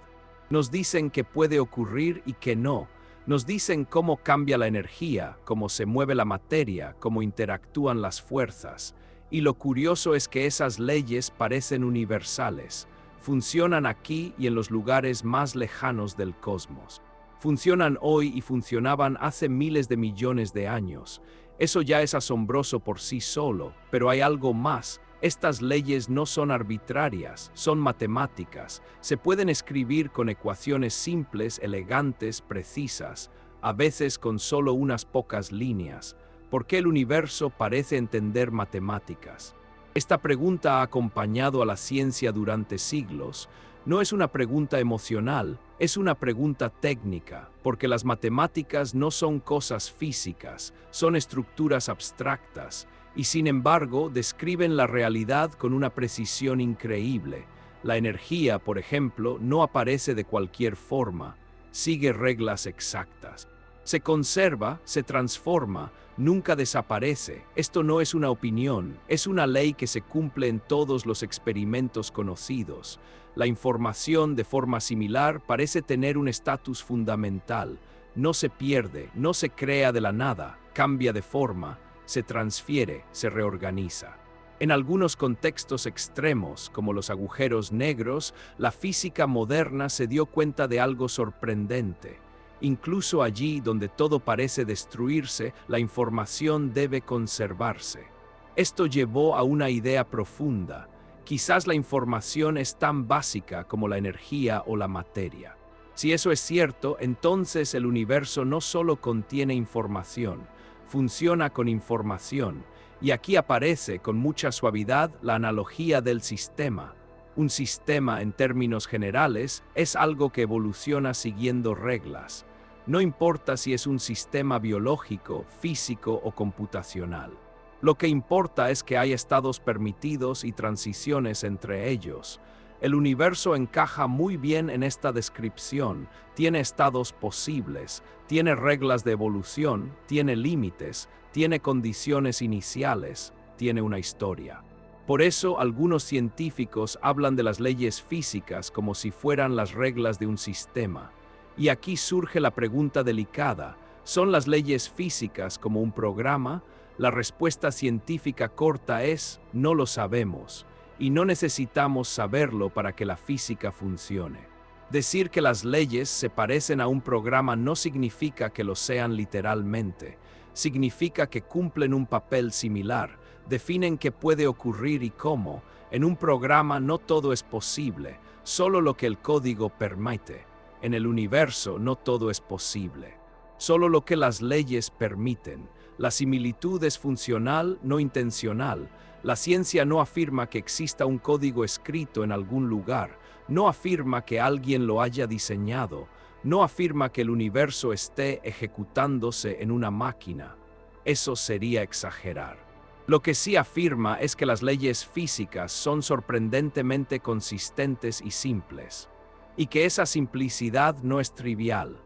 [SPEAKER 1] Nos dicen qué puede ocurrir y qué no. Nos dicen cómo cambia la energía, cómo se mueve la materia, cómo interactúan las fuerzas. Y lo curioso es que esas leyes parecen universales. Funcionan aquí y en los lugares más lejanos del cosmos. Funcionan hoy y funcionaban hace miles de millones de años. Eso ya es asombroso por sí solo, pero hay algo más. Estas leyes no son arbitrarias, son matemáticas. Se pueden escribir con ecuaciones simples, elegantes, precisas, a veces con solo unas pocas líneas. ¿Por qué el universo parece entender matemáticas? Esta pregunta ha acompañado a la ciencia durante siglos. No es una pregunta emocional, es una pregunta técnica, porque las matemáticas no son cosas físicas, son estructuras abstractas, y sin embargo describen la realidad con una precisión increíble. La energía, por ejemplo, no aparece de cualquier forma, sigue reglas exactas. Se conserva, se transforma, nunca desaparece. Esto no es una opinión, es una ley que se cumple en todos los experimentos conocidos. La información, de forma similar, parece tener un estatus fundamental. No se pierde, no se crea de la nada, cambia de forma, se transfiere, se reorganiza. En algunos contextos extremos, como los agujeros negros, la física moderna se dio cuenta de algo sorprendente. Incluso allí donde todo parece destruirse, la información debe conservarse. Esto llevó a una idea profunda. Quizás la información es tan básica como la energía o la materia. Si eso es cierto, entonces el universo no solo contiene información, funciona con información. Y aquí aparece con mucha suavidad la analogía del sistema. Un sistema, en términos generales, es algo que evoluciona siguiendo reglas. No importa si es un sistema biológico, físico o computacional. Lo que importa es que hay estados permitidos y transiciones entre ellos. El universo encaja muy bien en esta descripción. Tiene estados posibles, tiene reglas de evolución, tiene límites, tiene condiciones iniciales, tiene una historia. Por eso algunos científicos hablan de las leyes físicas como si fueran las reglas de un sistema. Y aquí surge la pregunta delicada: ¿son las leyes físicas como un programa? La respuesta científica corta es: no lo sabemos, y no necesitamos saberlo para que la física funcione. Decir que las leyes se parecen a un programa no significa que lo sean literalmente. Significa que cumplen un papel similar, definen qué puede ocurrir y cómo. En un programa no todo es posible, solo lo que el código permite. En el universo no todo es posible, solo lo que las leyes permiten. La similitud es funcional, no intencional. La ciencia no afirma que exista un código escrito en algún lugar, no afirma que alguien lo haya diseñado, no afirma que el universo esté ejecutándose en una máquina. Eso sería exagerar. Lo que sí afirma es que las leyes físicas son sorprendentemente consistentes y simples, y que esa simplicidad no es trivial.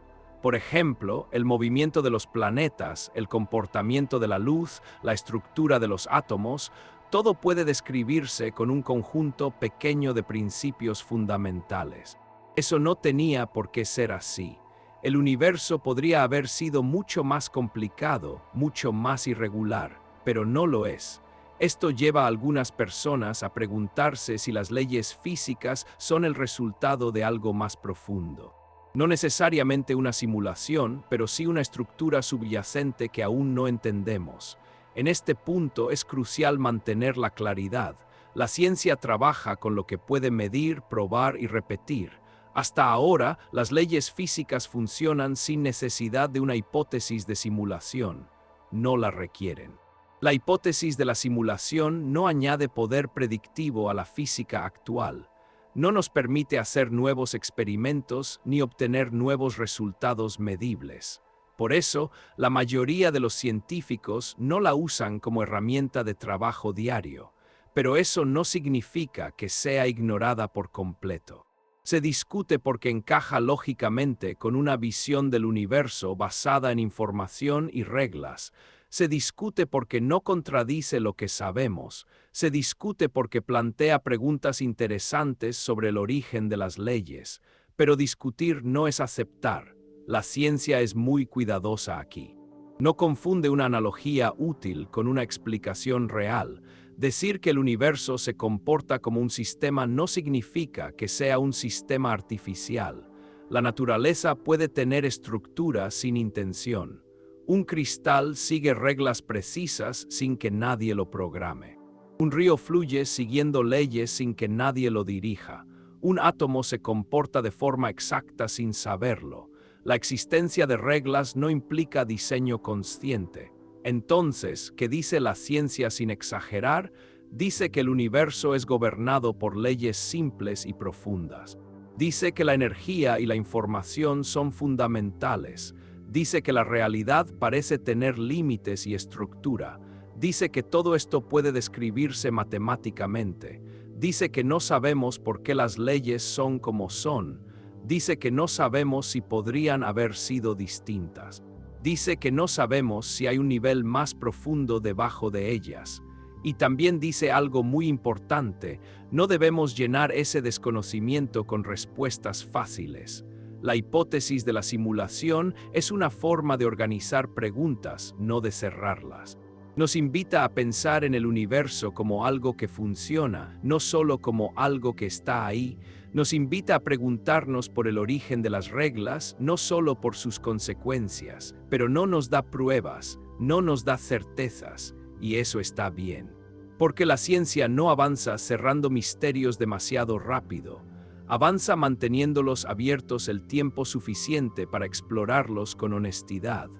[SPEAKER 1] Por ejemplo, el movimiento de los planetas, el comportamiento de la luz, la estructura de los átomos, todo puede describirse con un conjunto pequeño de principios fundamentales. Eso no tenía por qué ser así. El universo podría haber sido mucho más complicado, mucho más irregular, pero no lo es. Esto lleva a algunas personas a preguntarse si las leyes físicas son el resultado de algo más profundo. No necesariamente una simulación, pero sí una estructura subyacente que aún no entendemos. En este punto es crucial mantener la claridad. La ciencia trabaja con lo que puede medir, probar y repetir. Hasta ahora, las leyes físicas funcionan sin necesidad de una hipótesis de simulación. No la requieren. La hipótesis de la simulación no añade poder predictivo a la física actual. No nos permite hacer nuevos experimentos ni obtener nuevos resultados medibles. Por eso, la mayoría de los científicos no la usan como herramienta de trabajo diario, pero eso no significa que sea ignorada por completo. Se discute porque encaja lógicamente con una visión del universo basada en información y reglas. Se discute porque no contradice lo que sabemos. Se discute porque plantea preguntas interesantes sobre el origen de las leyes. Pero discutir no es aceptar. La ciencia es muy cuidadosa aquí. No confunde una analogía útil con una explicación real. Decir que el universo se comporta como un sistema no significa que sea un sistema artificial. La naturaleza puede tener estructura sin intención. Un cristal sigue reglas precisas sin que nadie lo programe. Un río fluye siguiendo leyes sin que nadie lo dirija. Un átomo se comporta de forma exacta sin saberlo. La existencia de reglas no implica diseño consciente. Entonces, ¿qué dice la ciencia sin exagerar? Dice que el universo es gobernado por leyes simples y profundas. Dice que la energía y la información son fundamentales. Dice que la realidad parece tener límites y estructura. Dice que todo esto puede describirse matemáticamente. Dice que no sabemos por qué las leyes son como son. Dice que no sabemos si podrían haber sido distintas. Dice que no sabemos si hay un nivel más profundo debajo de ellas. Y también dice algo muy importante: no debemos llenar ese desconocimiento con respuestas fáciles. La hipótesis de la simulación es una forma de organizar preguntas, no de cerrarlas. Nos invita a pensar en el universo como algo que funciona, no solo como algo que está ahí. Nos invita a preguntarnos por el origen de las reglas, no solo por sus consecuencias, pero no nos da pruebas, no nos da certezas, y eso está bien. Porque la ciencia no avanza cerrando misterios demasiado rápido, avanza manteniéndolos abiertos el tiempo suficiente para explorarlos con honestidad.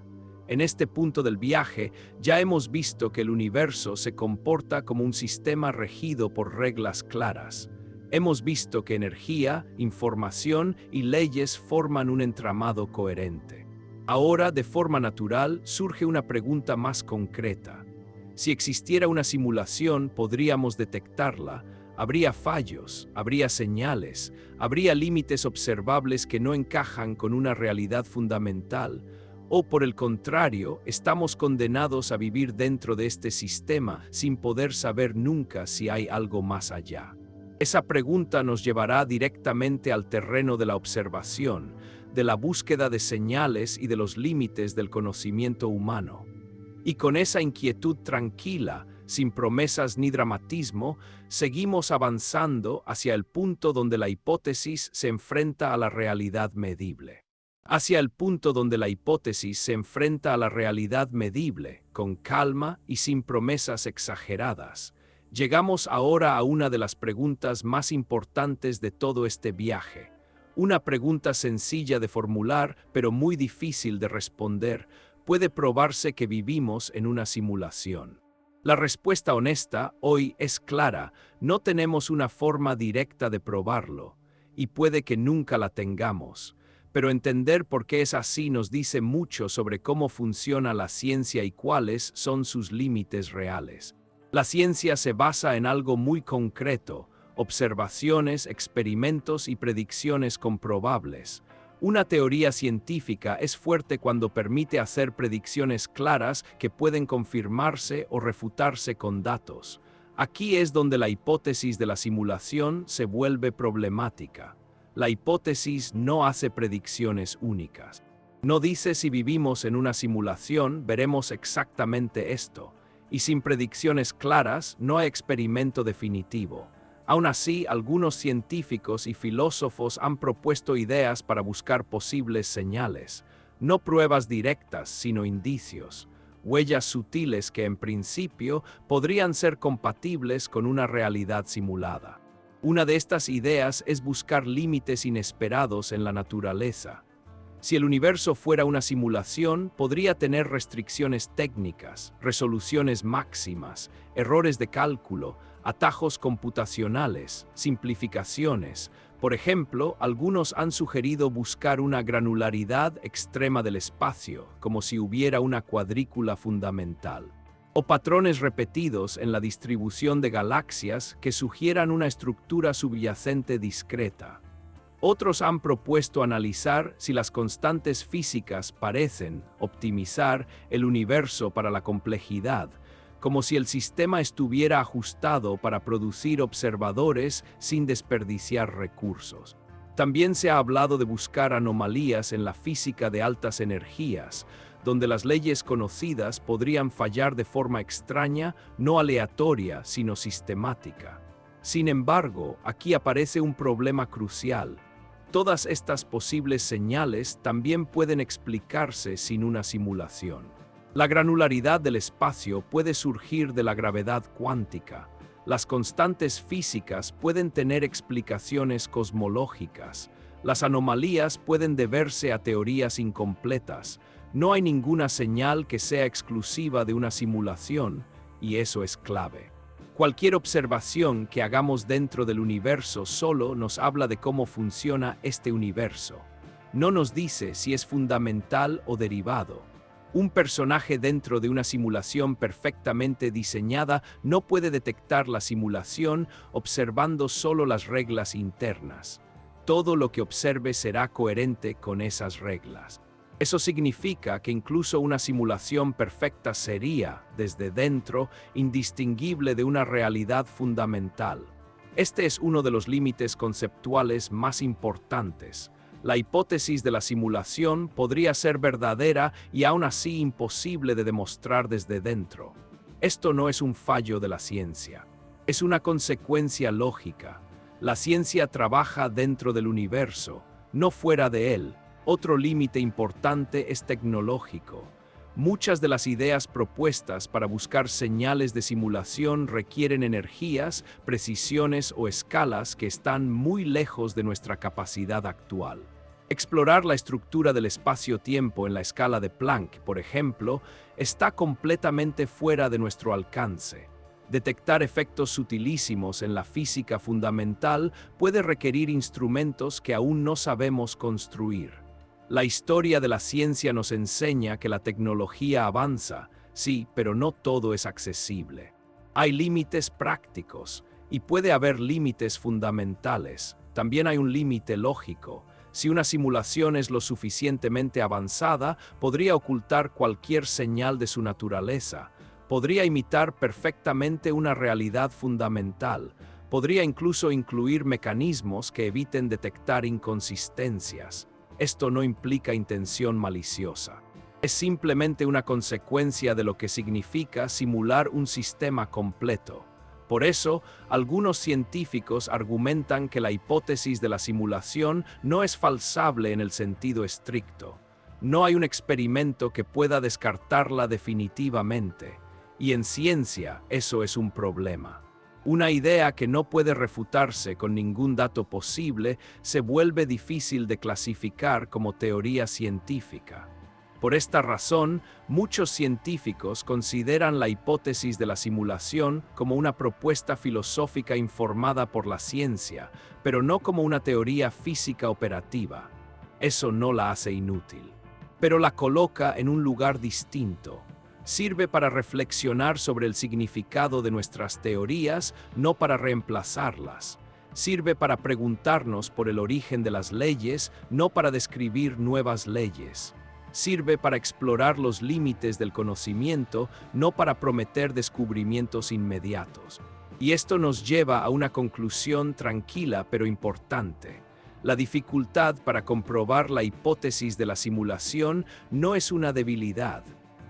[SPEAKER 1] En este punto del viaje, ya hemos visto que el universo se comporta como un sistema regido por reglas claras. Hemos visto que energía, información y leyes forman un entramado coherente. Ahora, de forma natural, surge una pregunta más concreta. Si existiera una simulación, podríamos detectarla. Habría fallos, habría señales, habría límites observables que no encajan con una realidad fundamental. O por el contrario, estamos condenados a vivir dentro de este sistema sin poder saber nunca si hay algo más allá. Esa pregunta nos llevará directamente al terreno de la observación, de la búsqueda de señales y de los límites del conocimiento humano. Y con esa inquietud tranquila, sin promesas ni dramatismo, seguimos avanzando hacia el punto donde la hipótesis se enfrenta a la realidad medible. Hacia el punto donde la hipótesis se enfrenta a la realidad medible, con calma y sin promesas exageradas. Llegamos ahora a una de las preguntas más importantes de todo este viaje. Una pregunta sencilla de formular, pero muy difícil de responder. Puede probarse que vivimos en una simulación. La respuesta honesta hoy es clara: no tenemos una forma directa de probarlo, y puede que nunca la tengamos. Pero entender por qué es así nos dice mucho sobre cómo funciona la ciencia y cuáles son sus límites reales. La ciencia se basa en algo muy concreto: observaciones, experimentos y predicciones comprobables. Una teoría científica es fuerte cuando permite hacer predicciones claras que pueden confirmarse o refutarse con datos. Aquí es donde la hipótesis de la simulación se vuelve problemática. La hipótesis no hace predicciones únicas. No dice si vivimos en una simulación, veremos exactamente esto. Y sin predicciones claras, no hay experimento definitivo. Aún así, algunos científicos y filósofos han propuesto ideas para buscar posibles señales. No pruebas directas, sino indicios. Huellas sutiles que en principio podrían ser compatibles con una realidad simulada. Una de estas ideas es buscar límites inesperados en la naturaleza. Si el universo fuera una simulación, podría tener restricciones técnicas, resoluciones máximas, errores de cálculo, atajos computacionales, simplificaciones. Por ejemplo, algunos han sugerido buscar una granularidad extrema del espacio, como si hubiera una cuadrícula fundamental, o patrones repetidos en la distribución de galaxias que sugieran una estructura subyacente discreta. Otros han propuesto analizar si las constantes físicas parecen optimizar el universo para la complejidad, como si el sistema estuviera ajustado para producir observadores sin desperdiciar recursos. También se ha hablado de buscar anomalías en la física de altas energías, donde las leyes conocidas podrían fallar de forma extraña, no aleatoria, sino sistemática. Sin embargo, aquí aparece un problema crucial. Todas estas posibles señales también pueden explicarse sin una simulación. La granularidad del espacio puede surgir de la gravedad cuántica. Las constantes físicas pueden tener explicaciones cosmológicas. Las anomalías pueden deberse a teorías incompletas. No hay ninguna señal que sea exclusiva de una simulación, y eso es clave. Cualquier observación que hagamos dentro del universo solo nos habla de cómo funciona este universo. No nos dice si es fundamental o derivado. Un personaje dentro de una simulación perfectamente diseñada no puede detectar la simulación observando solo las reglas internas. Todo lo que observe será coherente con esas reglas. Eso significa que incluso una simulación perfecta sería, desde dentro, indistinguible de una realidad fundamental. Este es uno de los límites conceptuales más importantes. La hipótesis de la simulación podría ser verdadera y aún así imposible de demostrar desde dentro. Esto no es un fallo de la ciencia, es una consecuencia lógica. La ciencia trabaja dentro del universo, no fuera de él. Otro límite importante es tecnológico. Muchas de las ideas propuestas para buscar señales de simulación requieren energías, precisiones o escalas que están muy lejos de nuestra capacidad actual. Explorar la estructura del espacio-tiempo en la escala de Planck, por ejemplo, está completamente fuera de nuestro alcance. Detectar efectos sutilísimos en la física fundamental puede requerir instrumentos que aún no sabemos construir. La historia de la ciencia nos enseña que la tecnología avanza, sí, pero no todo es accesible. Hay límites prácticos, y puede haber límites fundamentales. También hay un límite lógico. Si una simulación es lo suficientemente avanzada, podría ocultar cualquier señal de su naturaleza. Podría imitar perfectamente una realidad fundamental. Podría incluso incluir mecanismos que eviten detectar inconsistencias. Esto no implica intención maliciosa. Es simplemente una consecuencia de lo que significa simular un sistema completo. Por eso, algunos científicos argumentan que la hipótesis de la simulación no es falsable en el sentido estricto. No hay un experimento que pueda descartarla definitivamente. Y en ciencia, eso es un problema. Una idea que no puede refutarse con ningún dato posible se vuelve difícil de clasificar como teoría científica. Por esta razón, muchos científicos consideran la hipótesis de la simulación como una propuesta filosófica informada por la ciencia, pero no como una teoría física operativa. Eso no la hace inútil, pero la coloca en un lugar distinto. Sirve para reflexionar sobre el significado de nuestras teorías, no para reemplazarlas. Sirve para preguntarnos por el origen de las leyes, no para describir nuevas leyes. Sirve para explorar los límites del conocimiento, no para prometer descubrimientos inmediatos. Y esto nos lleva a una conclusión tranquila pero importante. La dificultad para comprobar la hipótesis de la simulación no es una debilidad,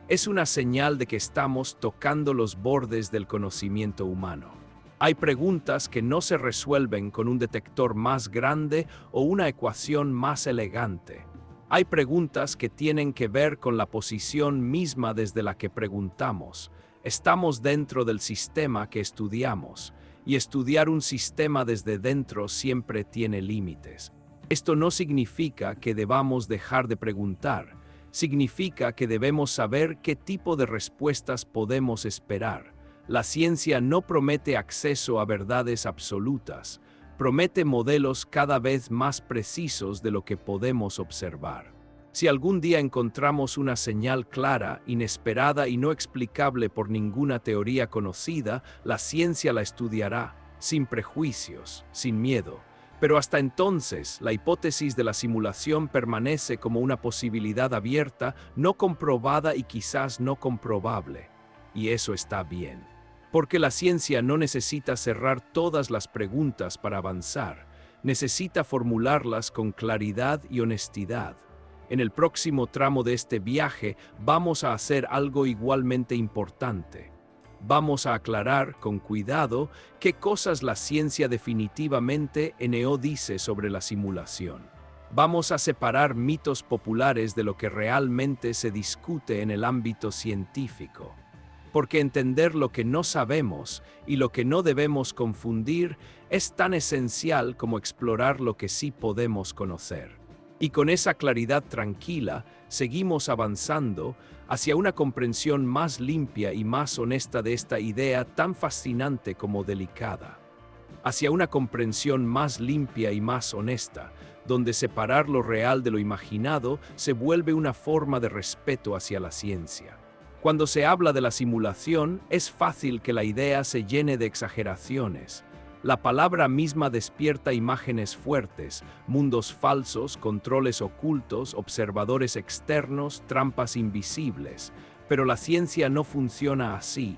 [SPEAKER 1] es una señal de que estamos tocando los bordes del conocimiento humano. Hay preguntas que no se resuelven con un detector más grande o una ecuación más elegante. Hay preguntas que tienen que ver con la posición misma desde la que preguntamos. Estamos dentro del sistema que estudiamos, y estudiar un sistema desde dentro siempre tiene límites. Esto no significa que debamos dejar de preguntar, significa que debemos saber qué tipo de respuestas podemos esperar. La ciencia no promete acceso a verdades absolutas, promete modelos cada vez más precisos de lo que podemos observar. Si algún día encontramos una señal clara, inesperada y no explicable por ninguna teoría conocida, la ciencia la estudiará, sin prejuicios, sin miedo. Pero hasta entonces, la hipótesis de la simulación permanece como una posibilidad abierta, no comprobada y quizás no comprobable. Y eso está bien. Porque la ciencia no necesita cerrar todas las preguntas para avanzar, necesita formularlas con claridad y honestidad. En el próximo tramo de este viaje vamos a hacer algo igualmente importante. Vamos a aclarar con cuidado qué cosas la ciencia definitivamente no dice sobre la simulación. Vamos a separar mitos populares de lo que realmente se discute en el ámbito científico. Porque entender lo que no sabemos y lo que no debemos confundir es tan esencial como explorar lo que sí podemos conocer. Y con esa claridad tranquila, seguimos avanzando hacia una comprensión más limpia y más honesta de esta idea tan fascinante como delicada. Hacia una comprensión más limpia y más honesta, donde separar lo real de lo imaginado se vuelve una forma de respeto hacia la ciencia. Cuando se habla de la simulación, es fácil que la idea se llene de exageraciones. La palabra misma despierta imágenes fuertes, mundos falsos, controles ocultos, observadores externos, trampas invisibles. Pero la ciencia no funciona así.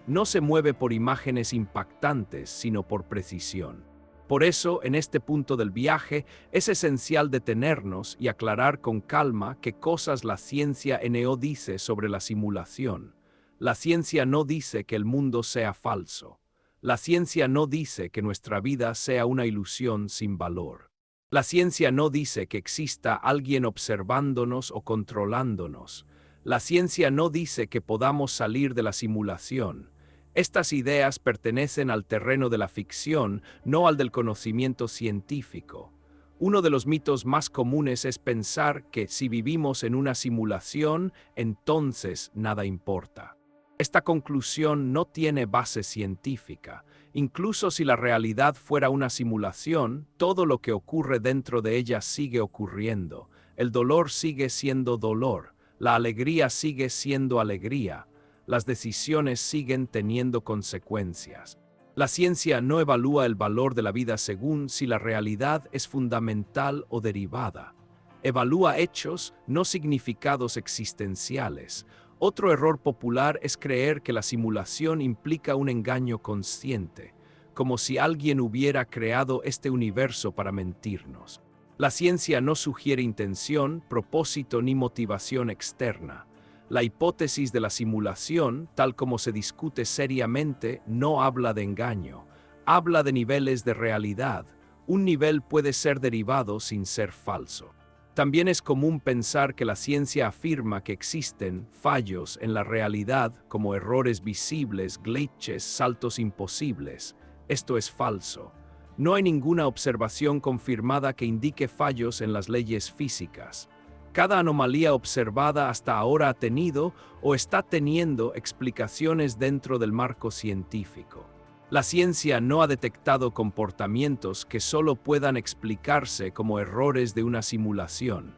[SPEAKER 1] No se mueve por imágenes impactantes, sino por precisión. Por eso, en este punto del viaje, es esencial detenernos y aclarar con calma qué cosas la ciencia no dice sobre la simulación. La ciencia no dice que el mundo sea falso. La ciencia no dice que nuestra vida sea una ilusión sin valor. La ciencia no dice que exista alguien observándonos o controlándonos. La ciencia no dice que podamos salir de la simulación. Estas ideas pertenecen al terreno de la ficción, no al del conocimiento científico. Uno de los mitos más comunes es pensar que si vivimos en una simulación, entonces nada importa. Esta conclusión no tiene base científica. Incluso si la realidad fuera una simulación, todo lo que ocurre dentro de ella sigue ocurriendo. El dolor sigue siendo dolor, la alegría sigue siendo alegría, las decisiones siguen teniendo consecuencias. La ciencia no evalúa el valor de la vida según si la realidad es fundamental o derivada. Evalúa hechos, no significados existenciales. Otro error popular es creer que la simulación implica un engaño consciente, como si alguien hubiera creado este universo para mentirnos. La ciencia no sugiere intención, propósito ni motivación externa. La hipótesis de la simulación, tal como se discute seriamente, no habla de engaño, habla de niveles de realidad. Un nivel puede ser derivado sin ser falso. También es común pensar que la ciencia afirma que existen fallos en la realidad como errores visibles, glitches, saltos imposibles. Esto es falso. No hay ninguna observación confirmada que indique fallos en las leyes físicas. Cada anomalía observada hasta ahora ha tenido o está teniendo explicaciones dentro del marco científico. La ciencia no ha detectado comportamientos que solo puedan explicarse como errores de una simulación.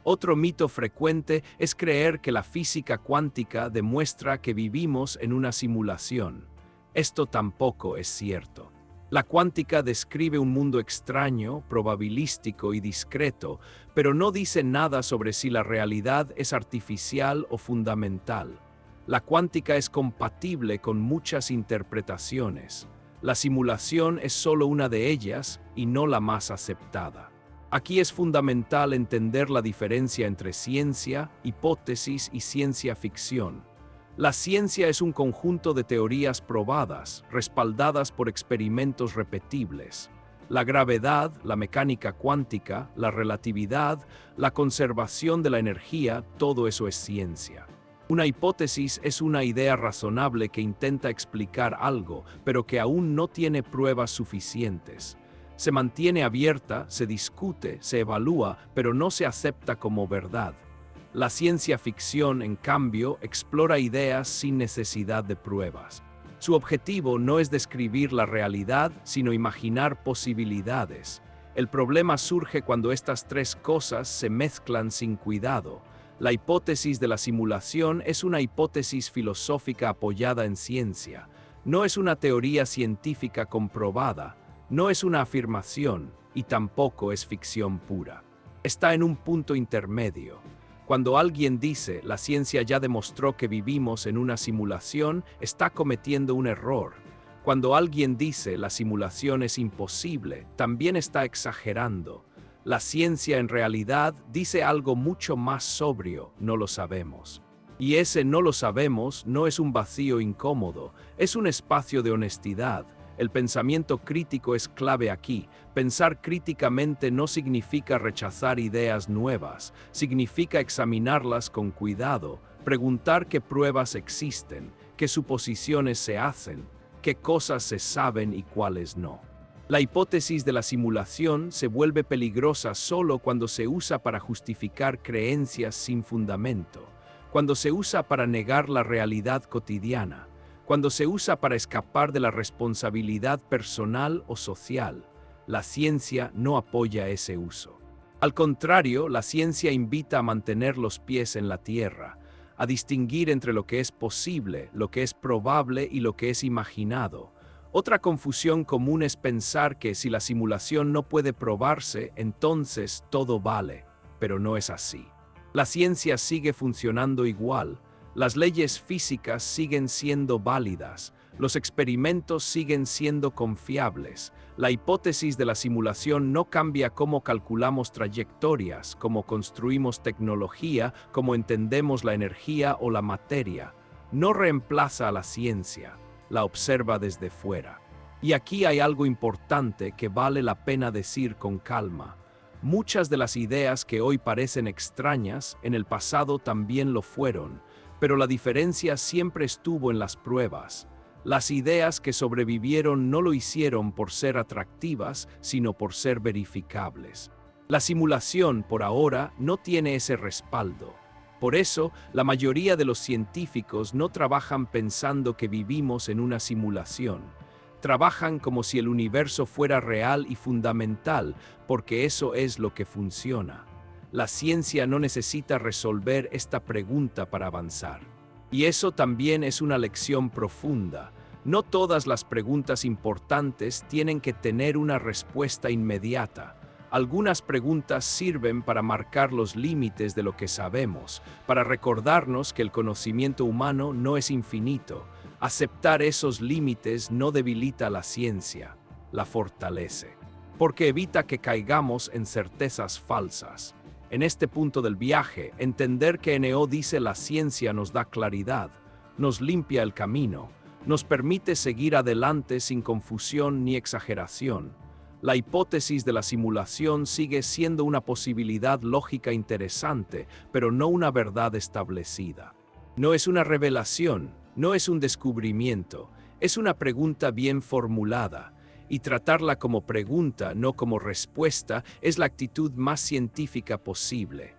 [SPEAKER 1] Otro mito frecuente es creer que la física cuántica demuestra que vivimos en una simulación. Esto tampoco es cierto. La cuántica describe un mundo extraño, probabilístico y discreto, pero no dice nada sobre si la realidad es artificial o fundamental. La cuántica es compatible con muchas interpretaciones. La simulación es solo una de ellas y no la más aceptada. Aquí es fundamental entender la diferencia entre ciencia, hipótesis y ciencia ficción. La ciencia es un conjunto de teorías probadas, respaldadas por experimentos repetibles. La gravedad, la mecánica cuántica, la relatividad, la conservación de la energía, todo eso es ciencia. Una hipótesis es una idea razonable que intenta explicar algo, pero que aún no tiene pruebas suficientes. Se mantiene abierta, se discute, se evalúa, pero no se acepta como verdad. La ciencia ficción, en cambio, explora ideas sin necesidad de pruebas. Su objetivo no es describir la realidad, sino imaginar posibilidades. El problema surge cuando estas tres cosas se mezclan sin cuidado. La hipótesis de la simulación es una hipótesis filosófica apoyada en ciencia. No es una teoría científica comprobada, no es una afirmación y tampoco es ficción pura. Está en un punto intermedio. Cuando alguien dice, la ciencia ya demostró que vivimos en una simulación, está cometiendo un error. Cuando alguien dice, la simulación es imposible, también está exagerando. La ciencia en realidad dice algo mucho más sobrio, no lo sabemos. Y ese no lo sabemos no es un vacío incómodo, es un espacio de honestidad. El pensamiento crítico es clave aquí. Pensar críticamente no significa rechazar ideas nuevas, significa examinarlas con cuidado, preguntar qué pruebas existen, qué suposiciones se hacen, qué cosas se saben y cuáles no. La hipótesis de la simulación se vuelve peligrosa solo cuando se usa para justificar creencias sin fundamento, cuando se usa para negar la realidad cotidiana, cuando se usa para escapar de la responsabilidad personal o social. La ciencia no apoya ese uso. Al contrario, la ciencia invita a mantener los pies en la tierra, a distinguir entre lo que es posible, lo que es probable y lo que es imaginado. Otra confusión común es pensar que si la simulación no puede probarse, entonces todo vale, pero no es así. La ciencia sigue funcionando igual. Las leyes físicas siguen siendo válidas, los experimentos siguen siendo confiables. La hipótesis de la simulación no cambia cómo calculamos trayectorias, cómo construimos tecnología, cómo entendemos la energía o la materia. No reemplaza a la ciencia, la observa desde fuera. Y aquí hay algo importante que vale la pena decir con calma. Muchas de las ideas que hoy parecen extrañas, en el pasado también lo fueron. Pero la diferencia siempre estuvo en las pruebas. Las ideas que sobrevivieron no lo hicieron por ser atractivas, sino por ser verificables. La simulación, por ahora, no tiene ese respaldo. Por eso, la mayoría de los científicos no trabajan pensando que vivimos en una simulación. Trabajan como si el universo fuera real y fundamental, porque eso es lo que funciona. La ciencia no necesita resolver esta pregunta para avanzar. Y eso también es una lección profunda. No todas las preguntas importantes tienen que tener una respuesta inmediata. Algunas preguntas sirven para marcar los límites de lo que sabemos, para recordarnos que el conocimiento humano no es infinito. Aceptar esos límites no debilita la ciencia, la fortalece, porque evita que caigamos en certezas falsas. En este punto del viaje, entender que N.O. dice la ciencia nos da claridad, nos limpia el camino, nos permite seguir adelante sin confusión ni exageración. La hipótesis de la simulación sigue siendo una posibilidad lógica interesante, pero no una verdad establecida. No es una revelación, no es un descubrimiento, es una pregunta bien formulada. Y tratarla como pregunta, no como respuesta, es la actitud más científica posible.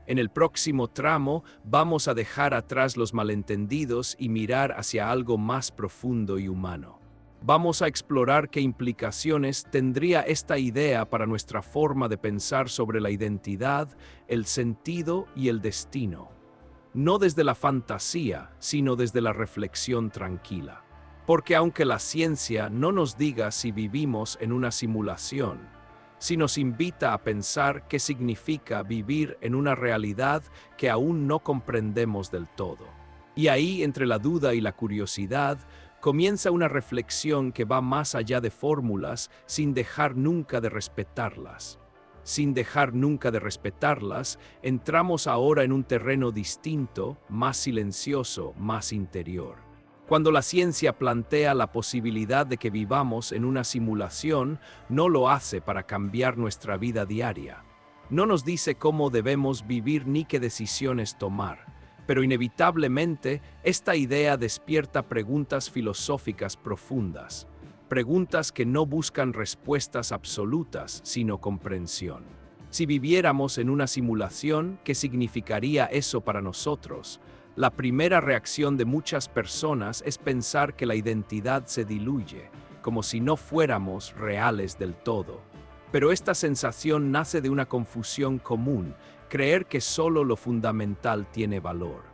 [SPEAKER 1] En el próximo tramo vamos a dejar atrás los malentendidos y mirar hacia algo más profundo y humano. Vamos a explorar qué implicaciones tendría esta idea para nuestra forma de pensar sobre la identidad, el sentido y el destino. No desde la fantasía, sino desde la reflexión tranquila. Porque aunque la ciencia no nos diga si vivimos en una simulación, sí nos invita a pensar qué significa vivir en una realidad que aún no comprendemos del todo. Y ahí, entre la duda y la curiosidad, comienza una reflexión que va más allá de fórmulas sin dejar nunca de respetarlas. Sin dejar nunca de respetarlas, entramos ahora en un terreno distinto, más silencioso, más interior. Cuando la ciencia plantea la posibilidad de que vivamos en una simulación, no lo hace para cambiar nuestra vida diaria. No nos dice cómo debemos vivir ni qué decisiones tomar, pero inevitablemente esta idea despierta preguntas filosóficas profundas, preguntas que no buscan respuestas absolutas, sino comprensión. Si viviéramos en una simulación, ¿qué significaría eso para nosotros? La primera reacción de muchas personas es pensar que la identidad se diluye, como si no fuéramos reales del todo. Pero esta sensación nace de una confusión común, creer que solo lo fundamental tiene valor.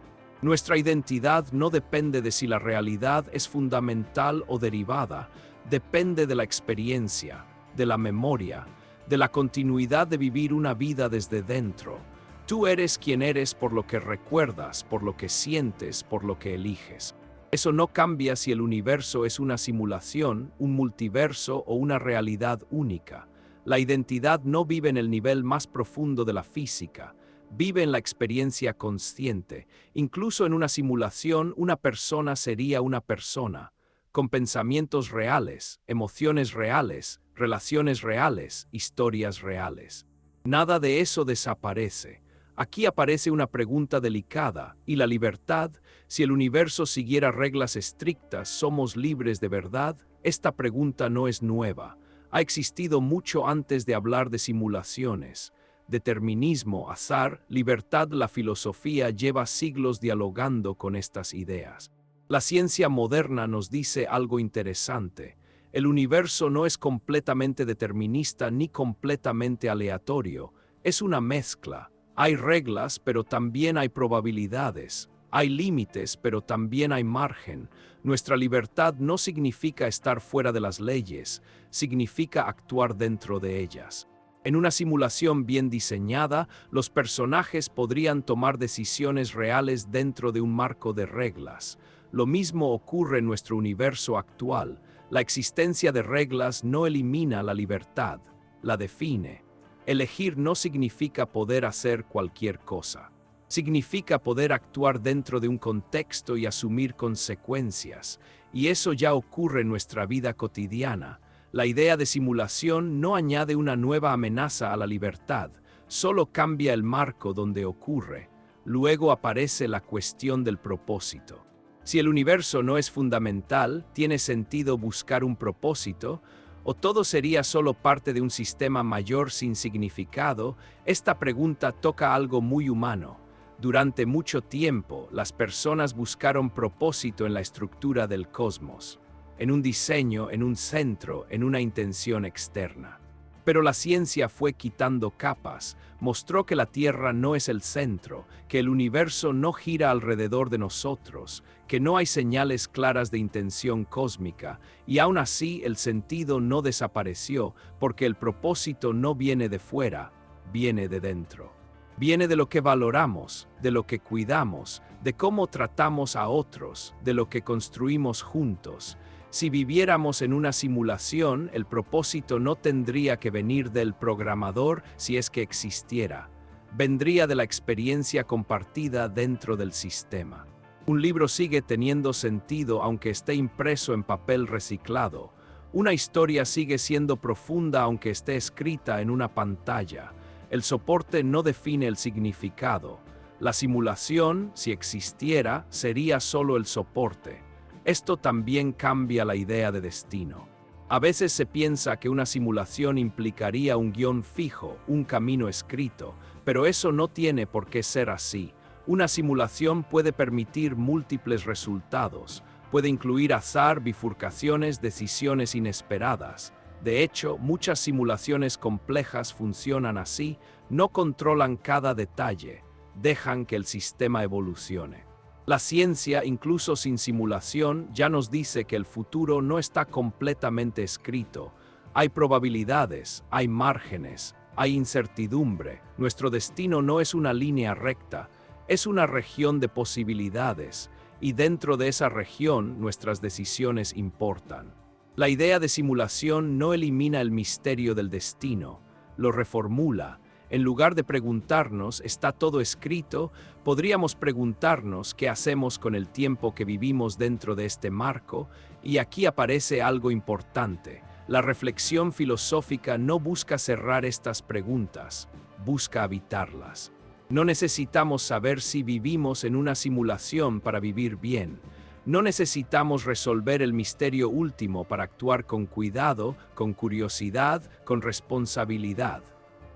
[SPEAKER 1] Nuestra identidad no depende de si la realidad es fundamental o derivada, depende de la experiencia, de la memoria, de la continuidad de vivir una vida desde dentro. Tú eres quien eres por lo que recuerdas, por lo que sientes, por lo que eliges. Eso no cambia si el universo es una simulación, un multiverso o una realidad única. La identidad no vive en el nivel más profundo de la física, vive en la experiencia consciente. Incluso en una simulación, una persona sería una persona, con pensamientos reales, emociones reales, relaciones reales, historias reales. Nada de eso desaparece. Aquí aparece una pregunta delicada, ¿y la libertad? Si el universo siguiera reglas estrictas, ¿somos libres de verdad? Esta pregunta no es nueva. Ha existido mucho antes de hablar de simulaciones. Determinismo, azar, libertad. La filosofía lleva siglos dialogando con estas ideas. La ciencia moderna nos dice algo interesante. El universo no es completamente determinista ni completamente aleatorio. Es una mezcla. Hay reglas, pero también hay probabilidades. Hay límites, pero también hay margen. Nuestra libertad no significa estar fuera de las leyes, significa actuar dentro de ellas. En una simulación bien diseñada, los personajes podrían tomar decisiones reales dentro de un marco de reglas. Lo mismo ocurre en nuestro universo actual. La existencia de reglas no elimina la libertad, la define. Elegir no significa poder hacer cualquier cosa. Significa poder actuar dentro de un contexto y asumir consecuencias, y eso ya ocurre en nuestra vida cotidiana. La idea de simulación no añade una nueva amenaza a la libertad, solo cambia el marco donde ocurre. Luego aparece la cuestión del propósito. Si el universo no es fundamental, ¿tiene sentido buscar un propósito? ¿O todo sería solo parte de un sistema mayor sin significado? Esta pregunta toca algo muy humano. Durante mucho tiempo, las personas buscaron propósito en la estructura del cosmos, en un diseño, en un centro, en una intención externa. Pero la ciencia fue quitando capas, mostró que la Tierra no es el centro, que el universo no gira alrededor de nosotros, que no hay señales claras de intención cósmica, y aún así el sentido no desapareció, porque el propósito no viene de fuera, viene de dentro. Viene de lo que valoramos, de lo que cuidamos, de cómo tratamos a otros, de lo que construimos juntos. Si viviéramos en una simulación, el propósito no tendría que venir del programador si es que existiera. Vendría de la experiencia compartida dentro del sistema. Un libro sigue teniendo sentido aunque esté impreso en papel reciclado. Una historia sigue siendo profunda aunque esté escrita en una pantalla. El soporte no define el significado. La simulación, si existiera, sería solo el soporte. Esto también cambia la idea de destino. A veces se piensa que una simulación implicaría un guión fijo, un camino escrito, pero eso no tiene por qué ser así. Una simulación puede permitir múltiples resultados, puede incluir azar, bifurcaciones, decisiones inesperadas. De hecho, muchas simulaciones complejas funcionan así, no controlan cada detalle, dejan que el sistema evolucione. La ciencia, incluso sin simulación, ya nos dice que el futuro no está completamente escrito. Hay probabilidades, hay márgenes, hay incertidumbre. Nuestro destino no es una línea recta, es una región de posibilidades, y dentro de esa región nuestras decisiones importan. La idea de simulación no elimina el misterio del destino, lo reformula. En lugar de preguntarnos, ¿está todo escrito?, podríamos preguntarnos qué hacemos con el tiempo que vivimos dentro de este marco, y aquí aparece algo importante. La reflexión filosófica no busca cerrar estas preguntas, busca habitarlas. No necesitamos saber si vivimos en una simulación para vivir bien. No necesitamos resolver el misterio último para actuar con cuidado, con curiosidad, con responsabilidad.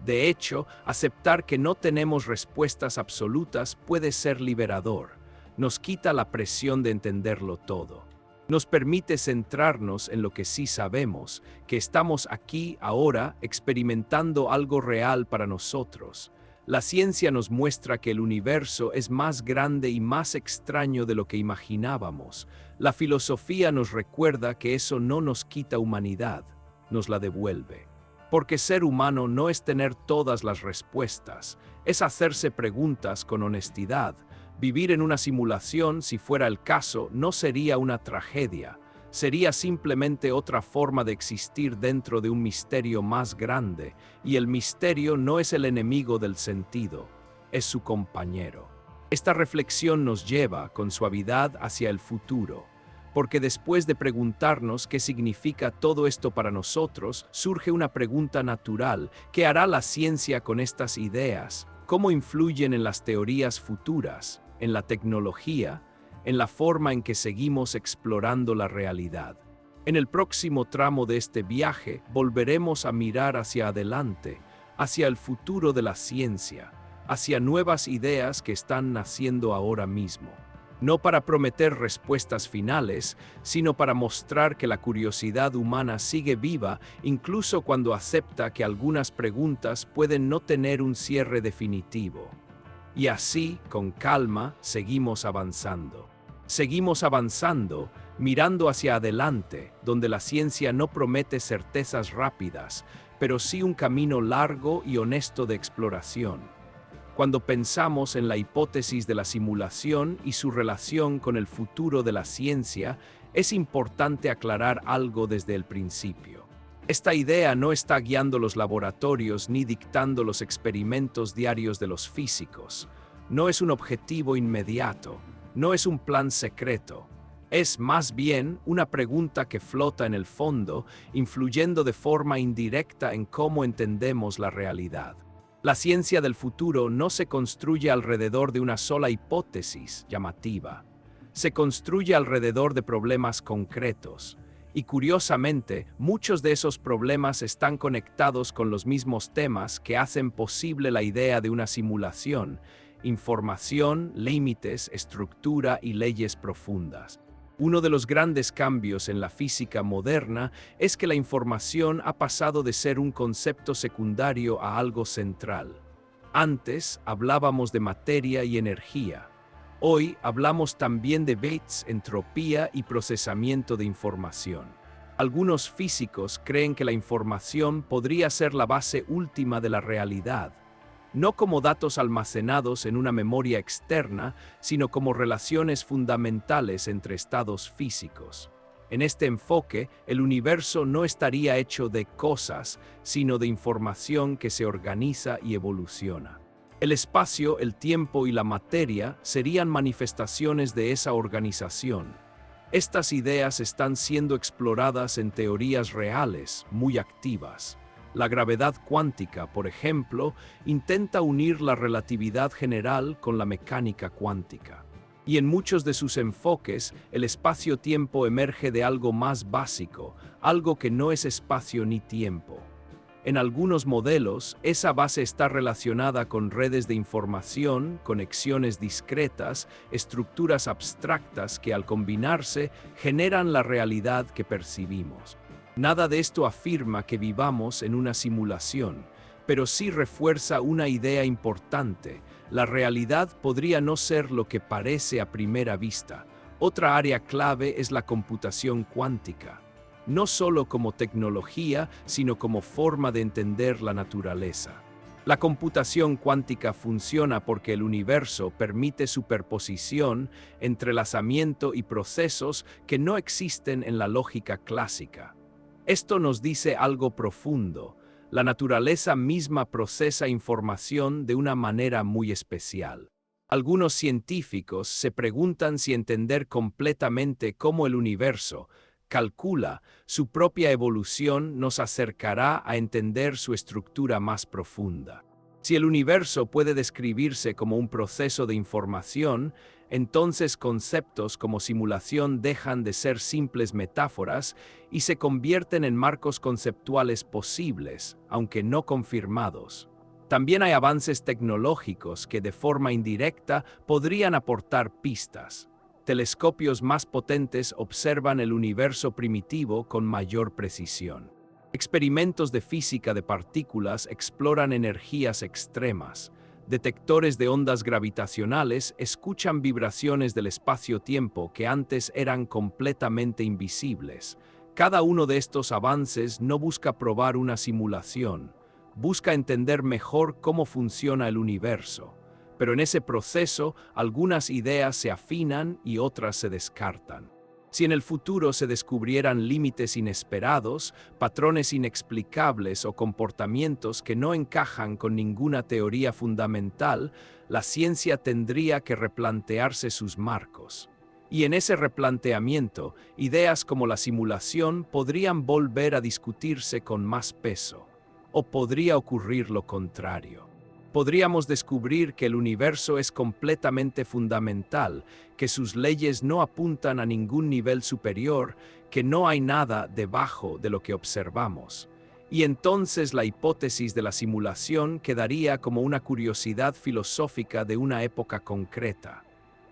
[SPEAKER 1] De hecho, aceptar que no tenemos respuestas absolutas puede ser liberador. Nos quita la presión de entenderlo todo. Nos permite centrarnos en lo que sí sabemos, que estamos aquí, ahora, experimentando algo real para nosotros. La ciencia nos muestra que el universo es más grande y más extraño de lo que imaginábamos. La filosofía nos recuerda que eso no nos quita humanidad, nos la devuelve. Porque ser humano no es tener todas las respuestas, es hacerse preguntas con honestidad. Vivir en una simulación, si fuera el caso, no sería una tragedia. Sería simplemente otra forma de existir dentro de un misterio más grande, y el misterio no es el enemigo del sentido, es su compañero. Esta reflexión nos lleva, con suavidad, hacia el futuro, porque después de preguntarnos qué significa todo esto para nosotros, surge una pregunta natural: ¿qué hará la ciencia con estas ideas? ¿Cómo influyen en las teorías futuras, en la tecnología, en la forma en que seguimos explorando la realidad? En el próximo tramo de este viaje volveremos a mirar hacia adelante, hacia el futuro de la ciencia, hacia nuevas ideas que están naciendo ahora mismo. No para prometer respuestas finales, sino para mostrar que la curiosidad humana sigue viva incluso cuando acepta que algunas preguntas pueden no tener un cierre definitivo. Y así, con calma, seguimos avanzando. Seguimos avanzando, mirando hacia adelante, donde la ciencia no promete certezas rápidas, pero sí un camino largo y honesto de exploración. Cuando pensamos en la hipótesis de la simulación y su relación con el futuro de la ciencia, es importante aclarar algo desde el principio. Esta idea no está guiando los laboratorios ni dictando los experimentos diarios de los físicos. No es un objetivo inmediato, no es un plan secreto. Es más bien una pregunta que flota en el fondo, influyendo de forma indirecta en cómo entendemos la realidad. La ciencia del futuro no se construye alrededor de una sola hipótesis llamativa. Se construye alrededor de problemas concretos. Y curiosamente, muchos de esos problemas están conectados con los mismos temas que hacen posible la idea de una simulación: información, límites, estructura y leyes profundas. Uno de los grandes cambios en la física moderna es que la información ha pasado de ser un concepto secundario a algo central. Antes hablábamos de materia y energía. Hoy hablamos también de bits, entropía y procesamiento de información. Algunos físicos creen que la información podría ser la base última de la realidad, no como datos almacenados en una memoria externa, sino como relaciones fundamentales entre estados físicos. En este enfoque, el universo no estaría hecho de cosas, sino de información que se organiza y evoluciona. El espacio, el tiempo y la materia serían manifestaciones de esa organización. Estas ideas están siendo exploradas en teorías reales, muy activas. La gravedad cuántica, por ejemplo, intenta unir la relatividad general con la mecánica cuántica. Y en muchos de sus enfoques, el espacio-tiempo emerge de algo más básico, algo que no es espacio ni tiempo. En algunos modelos, esa base está relacionada con redes de información, conexiones discretas, estructuras abstractas que al combinarse generan la realidad que percibimos. Nada de esto afirma que vivamos en una simulación, pero sí refuerza una idea importante: la realidad podría no ser lo que parece a primera vista. Otra área clave es la computación cuántica, no solo como tecnología, sino como forma de entender la naturaleza. La computación cuántica funciona porque el universo permite superposición, entrelazamiento y procesos que no existen en la lógica clásica. Esto nos dice algo profundo. La naturaleza misma procesa información de una manera muy especial. Algunos científicos se preguntan si entender completamente cómo el universo calcula su propia evolución nos acercará a entender su estructura más profunda. Si el universo puede describirse como un proceso de información, entonces conceptos como simulación dejan de ser simples metáforas y se convierten en marcos conceptuales posibles, aunque no confirmados. También hay avances tecnológicos que de forma indirecta podrían aportar pistas. Telescopios más potentes observan el universo primitivo con mayor precisión. Experimentos de física de partículas exploran energías extremas. Detectores de ondas gravitacionales escuchan vibraciones del espacio-tiempo que antes eran completamente invisibles. Cada uno de estos avances no busca probar una simulación, busca entender mejor cómo funciona el universo. Pero en ese proceso, algunas ideas se afinan y otras se descartan. Si en el futuro se descubrieran límites inesperados, patrones inexplicables o comportamientos que no encajan con ninguna teoría fundamental, la ciencia tendría que replantearse sus marcos. Y en ese replanteamiento, ideas como la simulación podrían volver a discutirse con más peso. O podría ocurrir lo contrario. Podríamos descubrir que el universo es completamente fundamental, que sus leyes no apuntan a ningún nivel superior, que no hay nada debajo de lo que observamos. Y entonces la hipótesis de la simulación quedaría como una curiosidad filosófica de una época concreta.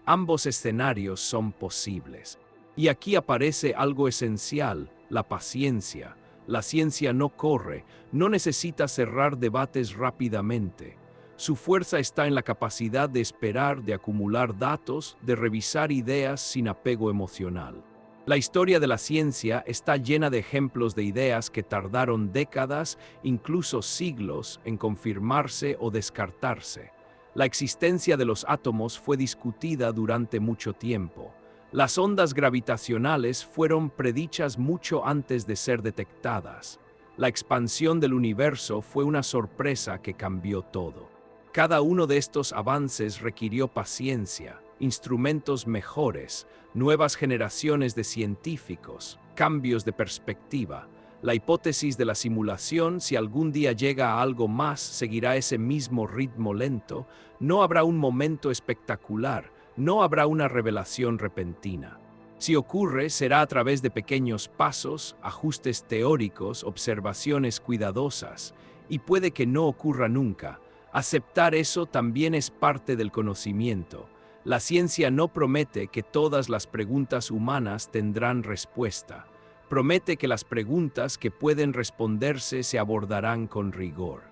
[SPEAKER 1] Ambos escenarios son posibles. Y aquí aparece algo esencial, la paciencia. La ciencia no corre, no necesita cerrar debates rápidamente. Su fuerza está en la capacidad de esperar, de acumular datos, de revisar ideas sin apego emocional. La historia de la ciencia está llena de ejemplos de ideas que tardaron décadas, incluso siglos, en confirmarse o descartarse. La existencia de los átomos fue discutida durante mucho tiempo. Las ondas gravitacionales fueron predichas mucho antes de ser detectadas. La expansión del universo fue una sorpresa que cambió todo. Cada uno de estos avances requirió paciencia, instrumentos mejores, nuevas generaciones de científicos, cambios de perspectiva. La hipótesis de la simulación, si algún día llega a algo más, seguirá ese mismo ritmo lento. No habrá un momento espectacular, no habrá una revelación repentina. Si ocurre, será a través de pequeños pasos, ajustes teóricos, observaciones cuidadosas, y puede que no ocurra nunca. Aceptar eso también es parte del conocimiento. La ciencia no promete que todas las preguntas humanas tendrán respuesta. Promete que las preguntas que pueden responderse se abordarán con rigor.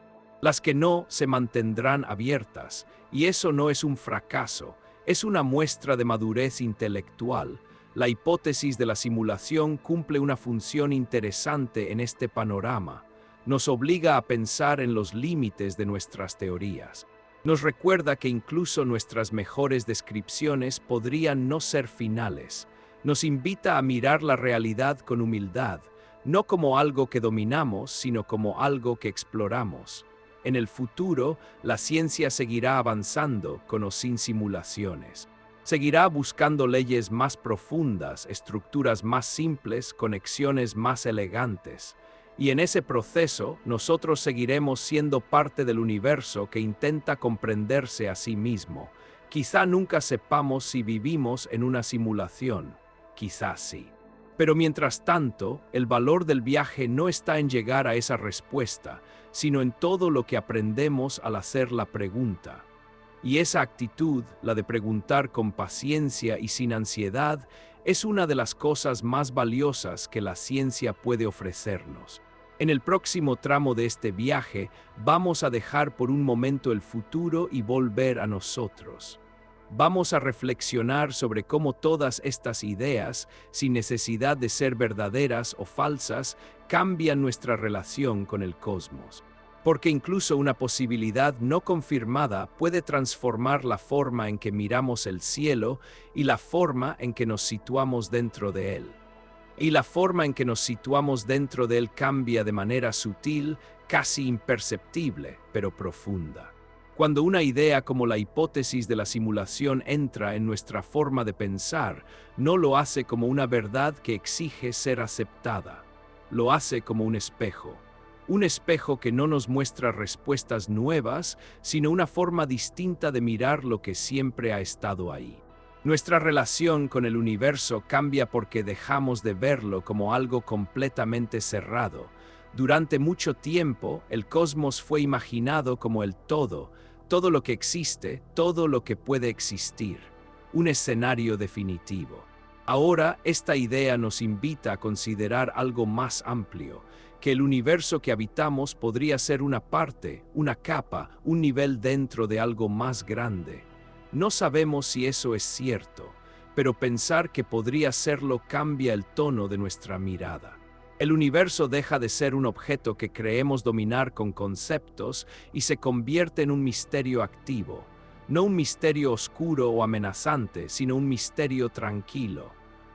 [SPEAKER 1] Las que no se mantendrán abiertas, y eso no es un fracaso, es una muestra de madurez intelectual. La hipótesis de la simulación cumple una función interesante en este panorama. Nos obliga a pensar en los límites de nuestras teorías. Nos recuerda que incluso nuestras mejores descripciones podrían no ser finales. Nos invita a mirar la realidad con humildad, no como algo que dominamos, sino como algo que exploramos. En el futuro, la ciencia seguirá avanzando con o sin simulaciones. Seguirá buscando leyes más profundas, estructuras más simples, conexiones más elegantes. Y en ese proceso, nosotros seguiremos siendo parte del universo que intenta comprenderse a sí mismo. Quizá nunca sepamos si vivimos en una simulación, quizás sí. Pero mientras tanto, el valor del viaje no está en llegar a esa respuesta, sino en todo lo que aprendemos al hacer la pregunta. Y esa actitud, la de preguntar con paciencia y sin ansiedad, es una de las cosas más valiosas que la ciencia puede ofrecernos. En el próximo tramo de este viaje, vamos a dejar por un momento el futuro y volver a nosotros. Vamos a reflexionar sobre cómo todas estas ideas, sin necesidad de ser verdaderas o falsas, cambian nuestra relación con el cosmos. Porque incluso una posibilidad no confirmada puede transformar la forma en que miramos el cielo y la forma en que nos situamos dentro de él. Y la forma en que nos situamos dentro de él cambia de manera sutil, casi imperceptible, pero profunda. Cuando una idea como la hipótesis de la simulación entra en nuestra forma de pensar, no lo hace como una verdad que exige ser aceptada. Lo hace como un espejo. Un espejo que no nos muestra respuestas nuevas, sino una forma distinta de mirar lo que siempre ha estado ahí. Nuestra relación con el universo cambia porque dejamos de verlo como algo completamente cerrado. Durante mucho tiempo, el cosmos fue imaginado como el todo lo que existe, todo lo que puede existir, un escenario definitivo. Ahora, esta idea nos invita a considerar algo más amplio, que el universo que habitamos podría ser una parte, una capa, un nivel dentro de algo más grande. No sabemos si eso es cierto, pero pensar que podría serlo cambia el tono de nuestra mirada. El universo deja de ser un objeto que creemos dominar con conceptos y se convierte en un misterio activo, no un misterio oscuro o amenazante, sino un misterio tranquilo,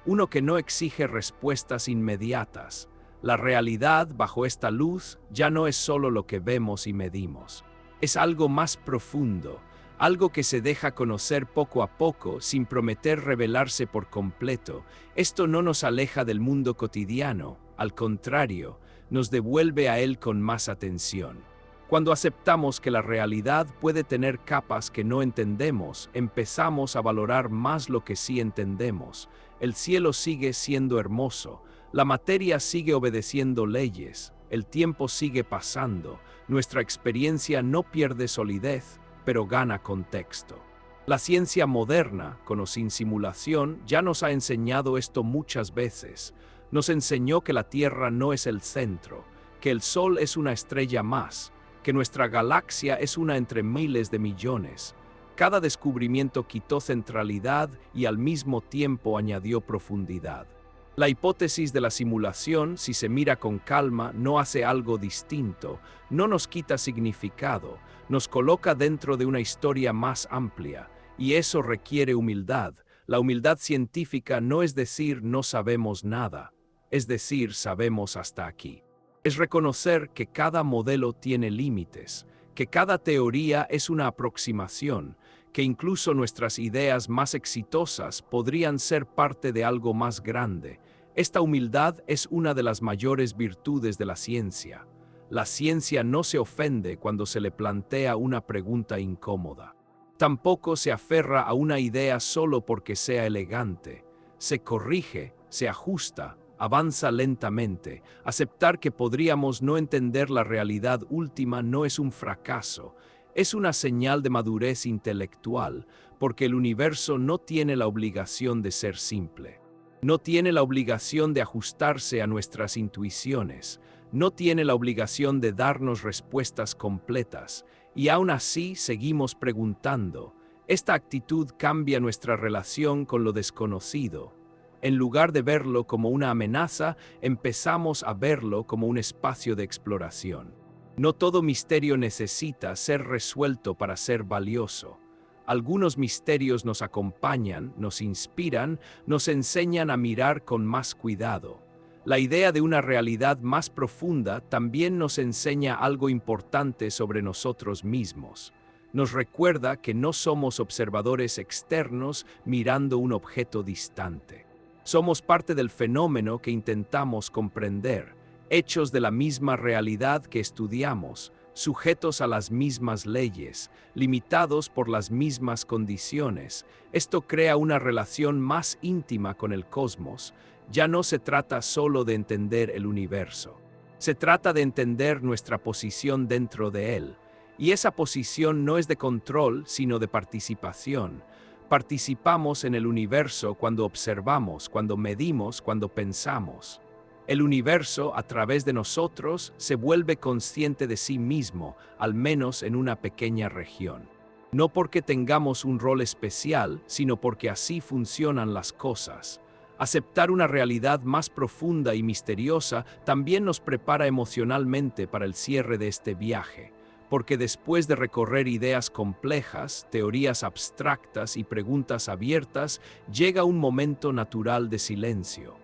[SPEAKER 1] uno que no exige respuestas inmediatas. La realidad bajo esta luz ya no es solo lo que vemos y medimos, es algo más profundo, algo que se deja conocer poco a poco sin prometer revelarse por completo. Esto no nos aleja del mundo cotidiano, al contrario, nos devuelve a él con más atención. Cuando aceptamos que la realidad puede tener capas que no entendemos, empezamos a valorar más lo que sí entendemos. El cielo sigue siendo hermoso, la materia sigue obedeciendo leyes, el tiempo sigue pasando, nuestra experiencia no pierde solidez, pero gana contexto. La ciencia moderna, con o sin simulación, ya nos ha enseñado esto muchas veces. Nos enseñó que la Tierra no es el centro, que el Sol es una estrella más, que nuestra galaxia es una entre miles de millones. Cada descubrimiento quitó centralidad y al mismo tiempo añadió profundidad. La hipótesis de la simulación, si se mira con calma, no hace algo distinto, no nos quita significado, nos coloca dentro de una historia más amplia, y eso requiere humildad. La humildad científica no es decir no sabemos nada, es decir sabemos hasta aquí. Es reconocer que cada modelo tiene límites, que cada teoría es una aproximación, que incluso nuestras ideas más exitosas podrían ser parte de algo más grande. Esta humildad es una de las mayores virtudes de la ciencia. La ciencia no se ofende cuando se le plantea una pregunta incómoda. Tampoco se aferra a una idea solo porque sea elegante. Se corrige, se ajusta, avanza lentamente. Aceptar que podríamos no entender la realidad última no es un fracaso. Es una señal de madurez intelectual, porque el universo no tiene la obligación de ser simple. No tiene la obligación de ajustarse a nuestras intuiciones. No tiene la obligación de darnos respuestas completas. Y aún así seguimos preguntando. Esta actitud cambia nuestra relación con lo desconocido. En lugar de verlo como una amenaza, empezamos a verlo como un espacio de exploración. No todo misterio necesita ser resuelto para ser valioso. Algunos misterios nos acompañan, nos inspiran, nos enseñan a mirar con más cuidado. La idea de una realidad más profunda también nos enseña algo importante sobre nosotros mismos. Nos recuerda que no somos observadores externos mirando un objeto distante. Somos parte del fenómeno que intentamos comprender, hechos de la misma realidad que estudiamos, sujetos a las mismas leyes, limitados por las mismas condiciones. Esto crea una relación más íntima con el cosmos. Ya no se trata solo de entender el universo. Se trata de entender nuestra posición dentro de él. Y esa posición no es de control, sino de participación. Participamos en el universo cuando observamos, cuando medimos, cuando pensamos. El universo, a través de nosotros, se vuelve consciente de sí mismo, al menos en una pequeña región. No porque tengamos un rol especial, sino porque así funcionan las cosas. Aceptar una realidad más profunda y misteriosa también nos prepara emocionalmente para el cierre de este viaje, porque después de recorrer ideas complejas, teorías abstractas y preguntas abiertas, llega un momento natural de silencio.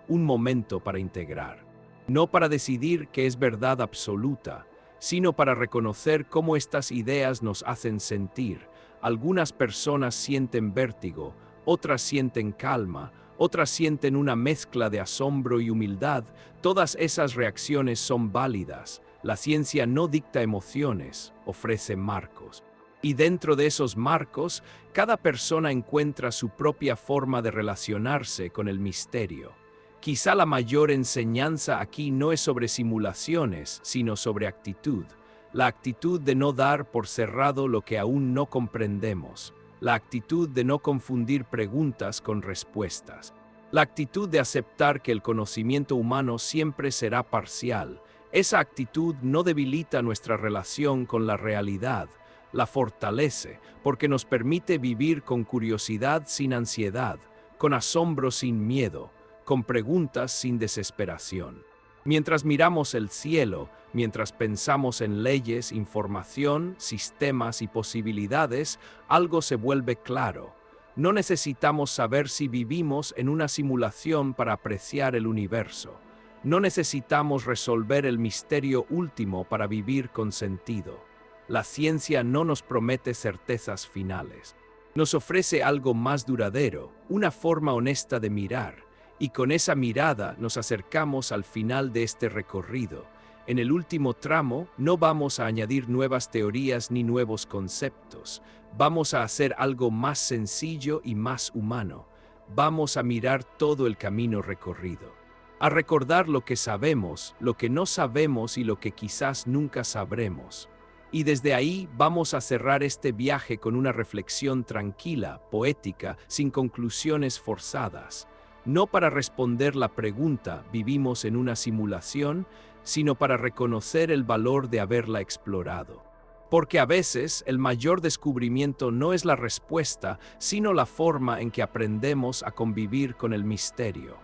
[SPEAKER 1] un momento para integrar. No para decidir qué es verdad absoluta, sino para reconocer cómo estas ideas nos hacen sentir. Algunas personas sienten vértigo, otras sienten calma, otras sienten una mezcla de asombro y humildad. Todas esas reacciones son válidas. La ciencia no dicta emociones, ofrece marcos. Y dentro de esos marcos, cada persona encuentra su propia forma de relacionarse con el misterio. Quizá la mayor enseñanza aquí no es sobre simulaciones, sino sobre actitud. La actitud de no dar por cerrado lo que aún no comprendemos. La actitud de no confundir preguntas con respuestas. La actitud de aceptar que el conocimiento humano siempre será parcial. Esa actitud no debilita nuestra relación con la realidad, la fortalece, porque nos permite vivir con curiosidad sin ansiedad, con asombro sin miedo, con preguntas sin desesperación. Mientras miramos el cielo, mientras pensamos en leyes, información, sistemas y posibilidades, algo se vuelve claro. No necesitamos saber si vivimos en una simulación para apreciar el universo. No necesitamos resolver el misterio último para vivir con sentido. La ciencia no nos promete certezas finales. Nos ofrece algo más duradero, una forma honesta de mirar, y con esa mirada nos acercamos al final de este recorrido. En el último tramo no vamos a añadir nuevas teorías ni nuevos conceptos. Vamos a hacer algo más sencillo y más humano. Vamos a mirar todo el camino recorrido. A recordar lo que sabemos, lo que no sabemos y lo que quizás nunca sabremos. Y desde ahí vamos a cerrar este viaje con una reflexión tranquila, poética, sin conclusiones forzadas. No para responder la pregunta, ¿vivimos en una simulación?, sino para reconocer el valor de haberla explorado. Porque a veces el mayor descubrimiento no es la respuesta, sino la forma en que aprendemos a convivir con el misterio.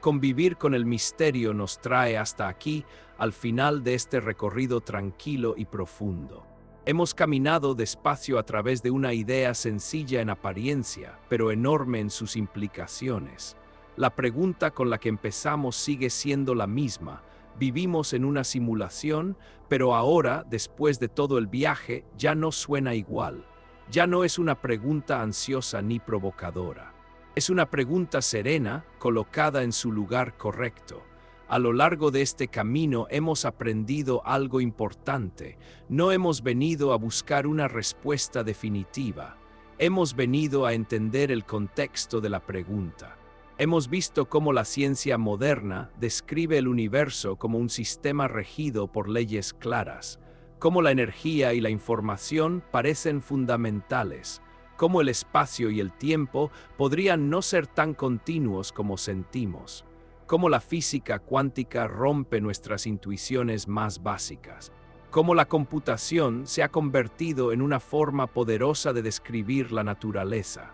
[SPEAKER 1] Convivir con el misterio nos trae hasta aquí, al final de este recorrido tranquilo y profundo. Hemos caminado despacio a través de una idea sencilla en apariencia, pero enorme en sus implicaciones. La pregunta con la que empezamos sigue siendo la misma. Vivimos en una simulación, pero ahora, después de todo el viaje, ya no suena igual. Ya no es una pregunta ansiosa ni provocadora. Es una pregunta serena, colocada en su lugar correcto. A lo largo de este camino hemos aprendido algo importante. No hemos venido a buscar una respuesta definitiva. Hemos venido a entender el contexto de la pregunta. Hemos visto cómo la ciencia moderna describe el universo como un sistema regido por leyes claras, cómo la energía y la información parecen fundamentales, cómo el espacio y el tiempo podrían no ser tan continuos como sentimos, cómo la física cuántica rompe nuestras intuiciones más básicas, cómo la computación se ha convertido en una forma poderosa de describir la naturaleza.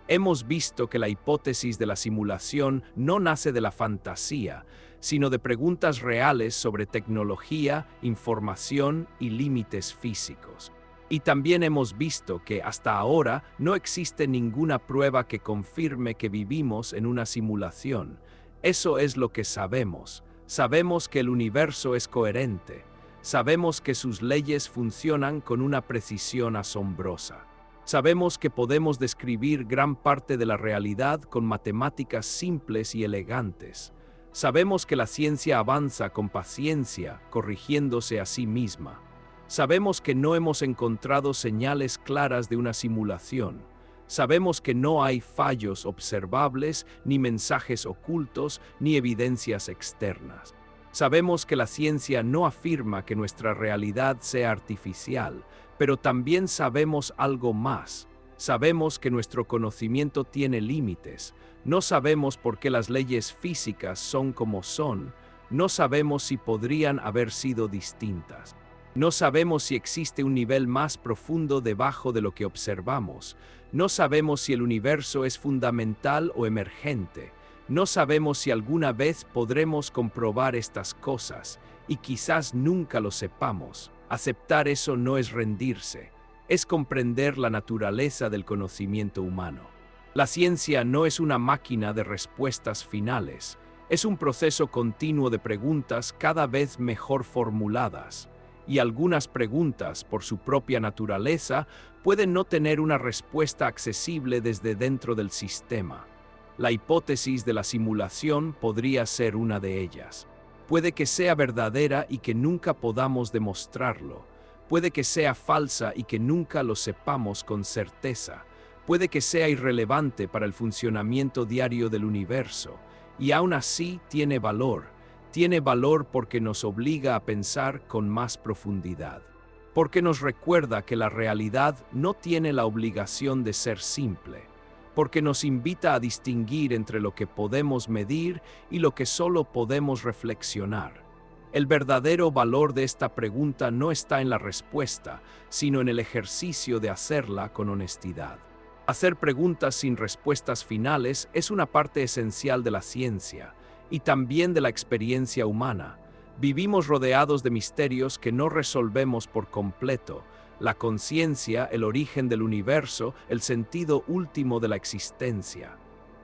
[SPEAKER 1] Hemos visto que la hipótesis de la simulación no nace de la fantasía, sino de preguntas reales sobre tecnología, información y límites físicos. Y también hemos visto que hasta ahora no existe ninguna prueba que confirme que vivimos en una simulación. Eso es lo que sabemos. Sabemos que el universo es coherente. Sabemos que sus leyes funcionan con una precisión asombrosa. Sabemos que podemos describir gran parte de la realidad con matemáticas simples y elegantes. Sabemos que la ciencia avanza con paciencia, corrigiéndose a sí misma. Sabemos que no hemos encontrado señales claras de una simulación. Sabemos que no hay fallos observables, ni mensajes ocultos, ni evidencias externas. Sabemos que la ciencia no afirma que nuestra realidad sea artificial, pero también sabemos algo más. Sabemos que nuestro conocimiento tiene límites. No sabemos por qué las leyes físicas son como son. No sabemos si podrían haber sido distintas. No sabemos si existe un nivel más profundo debajo de lo que observamos. No sabemos si el universo es fundamental o emergente. No sabemos si alguna vez podremos comprobar estas cosas, y quizás nunca lo sepamos. Aceptar eso no es rendirse, es comprender la naturaleza del conocimiento humano. La ciencia no es una máquina de respuestas finales, Es un proceso continuo de preguntas cada vez mejor formuladas, y algunas preguntas, por su propia naturaleza, pueden no tener una respuesta accesible desde dentro del sistema. La hipótesis de la simulación podría ser una de ellas. Puede que sea verdadera y que nunca podamos demostrarlo. Puede que sea falsa y que nunca lo sepamos con certeza. Puede que sea irrelevante para el funcionamiento diario del universo. Y aún así tiene valor. Tiene valor porque nos obliga a pensar con más profundidad. Porque nos recuerda que la realidad no tiene la obligación de ser simple. Porque nos invita a distinguir entre lo que podemos medir y lo que solo podemos reflexionar. El verdadero valor de esta pregunta no está en la respuesta, sino en el ejercicio de hacerla con honestidad. Hacer preguntas sin respuestas finales es una parte esencial de la ciencia y también de la experiencia humana. Vivimos rodeados de misterios que no resolvemos por completo: la conciencia, el origen del universo, el sentido último de la existencia.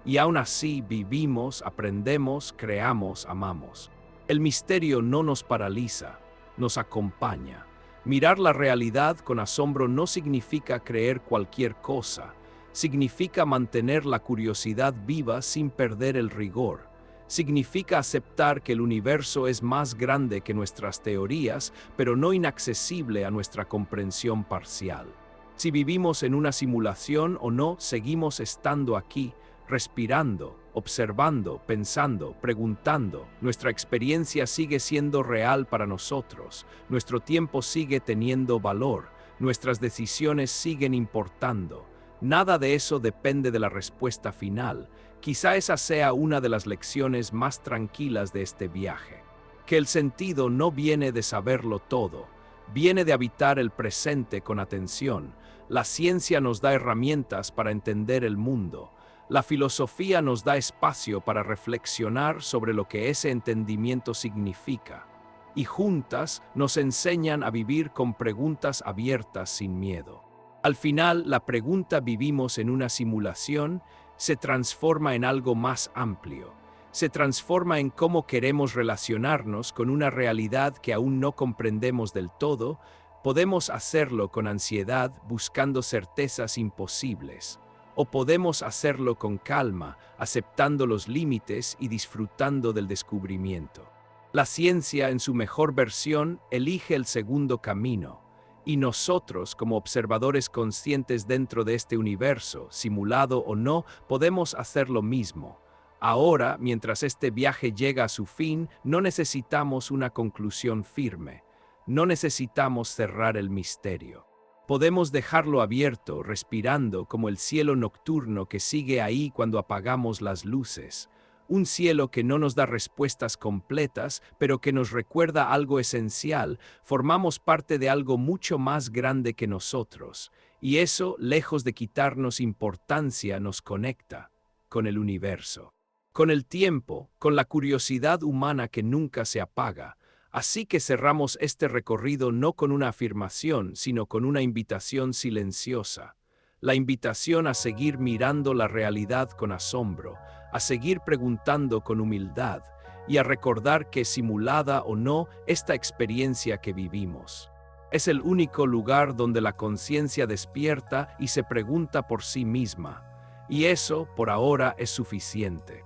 [SPEAKER 1] Y aún así vivimos, aprendemos, creamos, amamos. El misterio no nos paraliza, nos acompaña. Mirar la realidad con asombro no significa creer cualquier cosa. Significa mantener la curiosidad viva sin perder el rigor. Significa aceptar que el universo es más grande que nuestras teorías, pero no inaccesible a nuestra comprensión parcial. Si vivimos en una simulación o no, seguimos estando aquí, respirando, observando, pensando, preguntando. Nuestra experiencia sigue siendo real para nosotros. Nuestro tiempo sigue teniendo valor. Nuestras decisiones siguen importando. Nada de eso depende de la respuesta final. Quizá esa sea una de las lecciones más tranquilas de este viaje. Que el sentido no viene de saberlo todo, viene de habitar el presente con atención. La ciencia nos da herramientas para entender el mundo. La filosofía nos da espacio para reflexionar sobre lo que ese entendimiento significa. Y juntas nos enseñan a vivir con preguntas abiertas sin miedo. Al final, la pregunta ¿vivimos en una simulación? Se transforma en algo más amplio. Se transforma en cómo queremos relacionarnos con una realidad que aún no comprendemos del todo. Podemos hacerlo con ansiedad, buscando certezas imposibles. O podemos hacerlo con calma, aceptando los límites y disfrutando del descubrimiento. La ciencia, en su mejor versión, elige el segundo camino. Y nosotros, como observadores conscientes dentro de este universo, simulado o no, podemos hacer lo mismo. Ahora, mientras este viaje llega a su fin, no necesitamos una conclusión firme. No necesitamos cerrar el misterio. Podemos dejarlo abierto, respirando como el cielo nocturno que sigue ahí cuando apagamos las luces. Un cielo que no nos da respuestas completas, pero que nos recuerda algo esencial. Formamos parte de algo mucho más grande que nosotros, y eso, lejos de quitarnos importancia, nos conecta con el universo, con el tiempo, con la curiosidad humana que nunca se apaga. Así que cerramos este recorrido no con una afirmación, sino con una invitación silenciosa. La invitación a seguir mirando la realidad con asombro, a seguir preguntando con humildad y a recordar que, simulada o no, esta experiencia que vivimos es el único lugar donde la conciencia despierta y se pregunta por sí misma. Y eso, por ahora, es suficiente.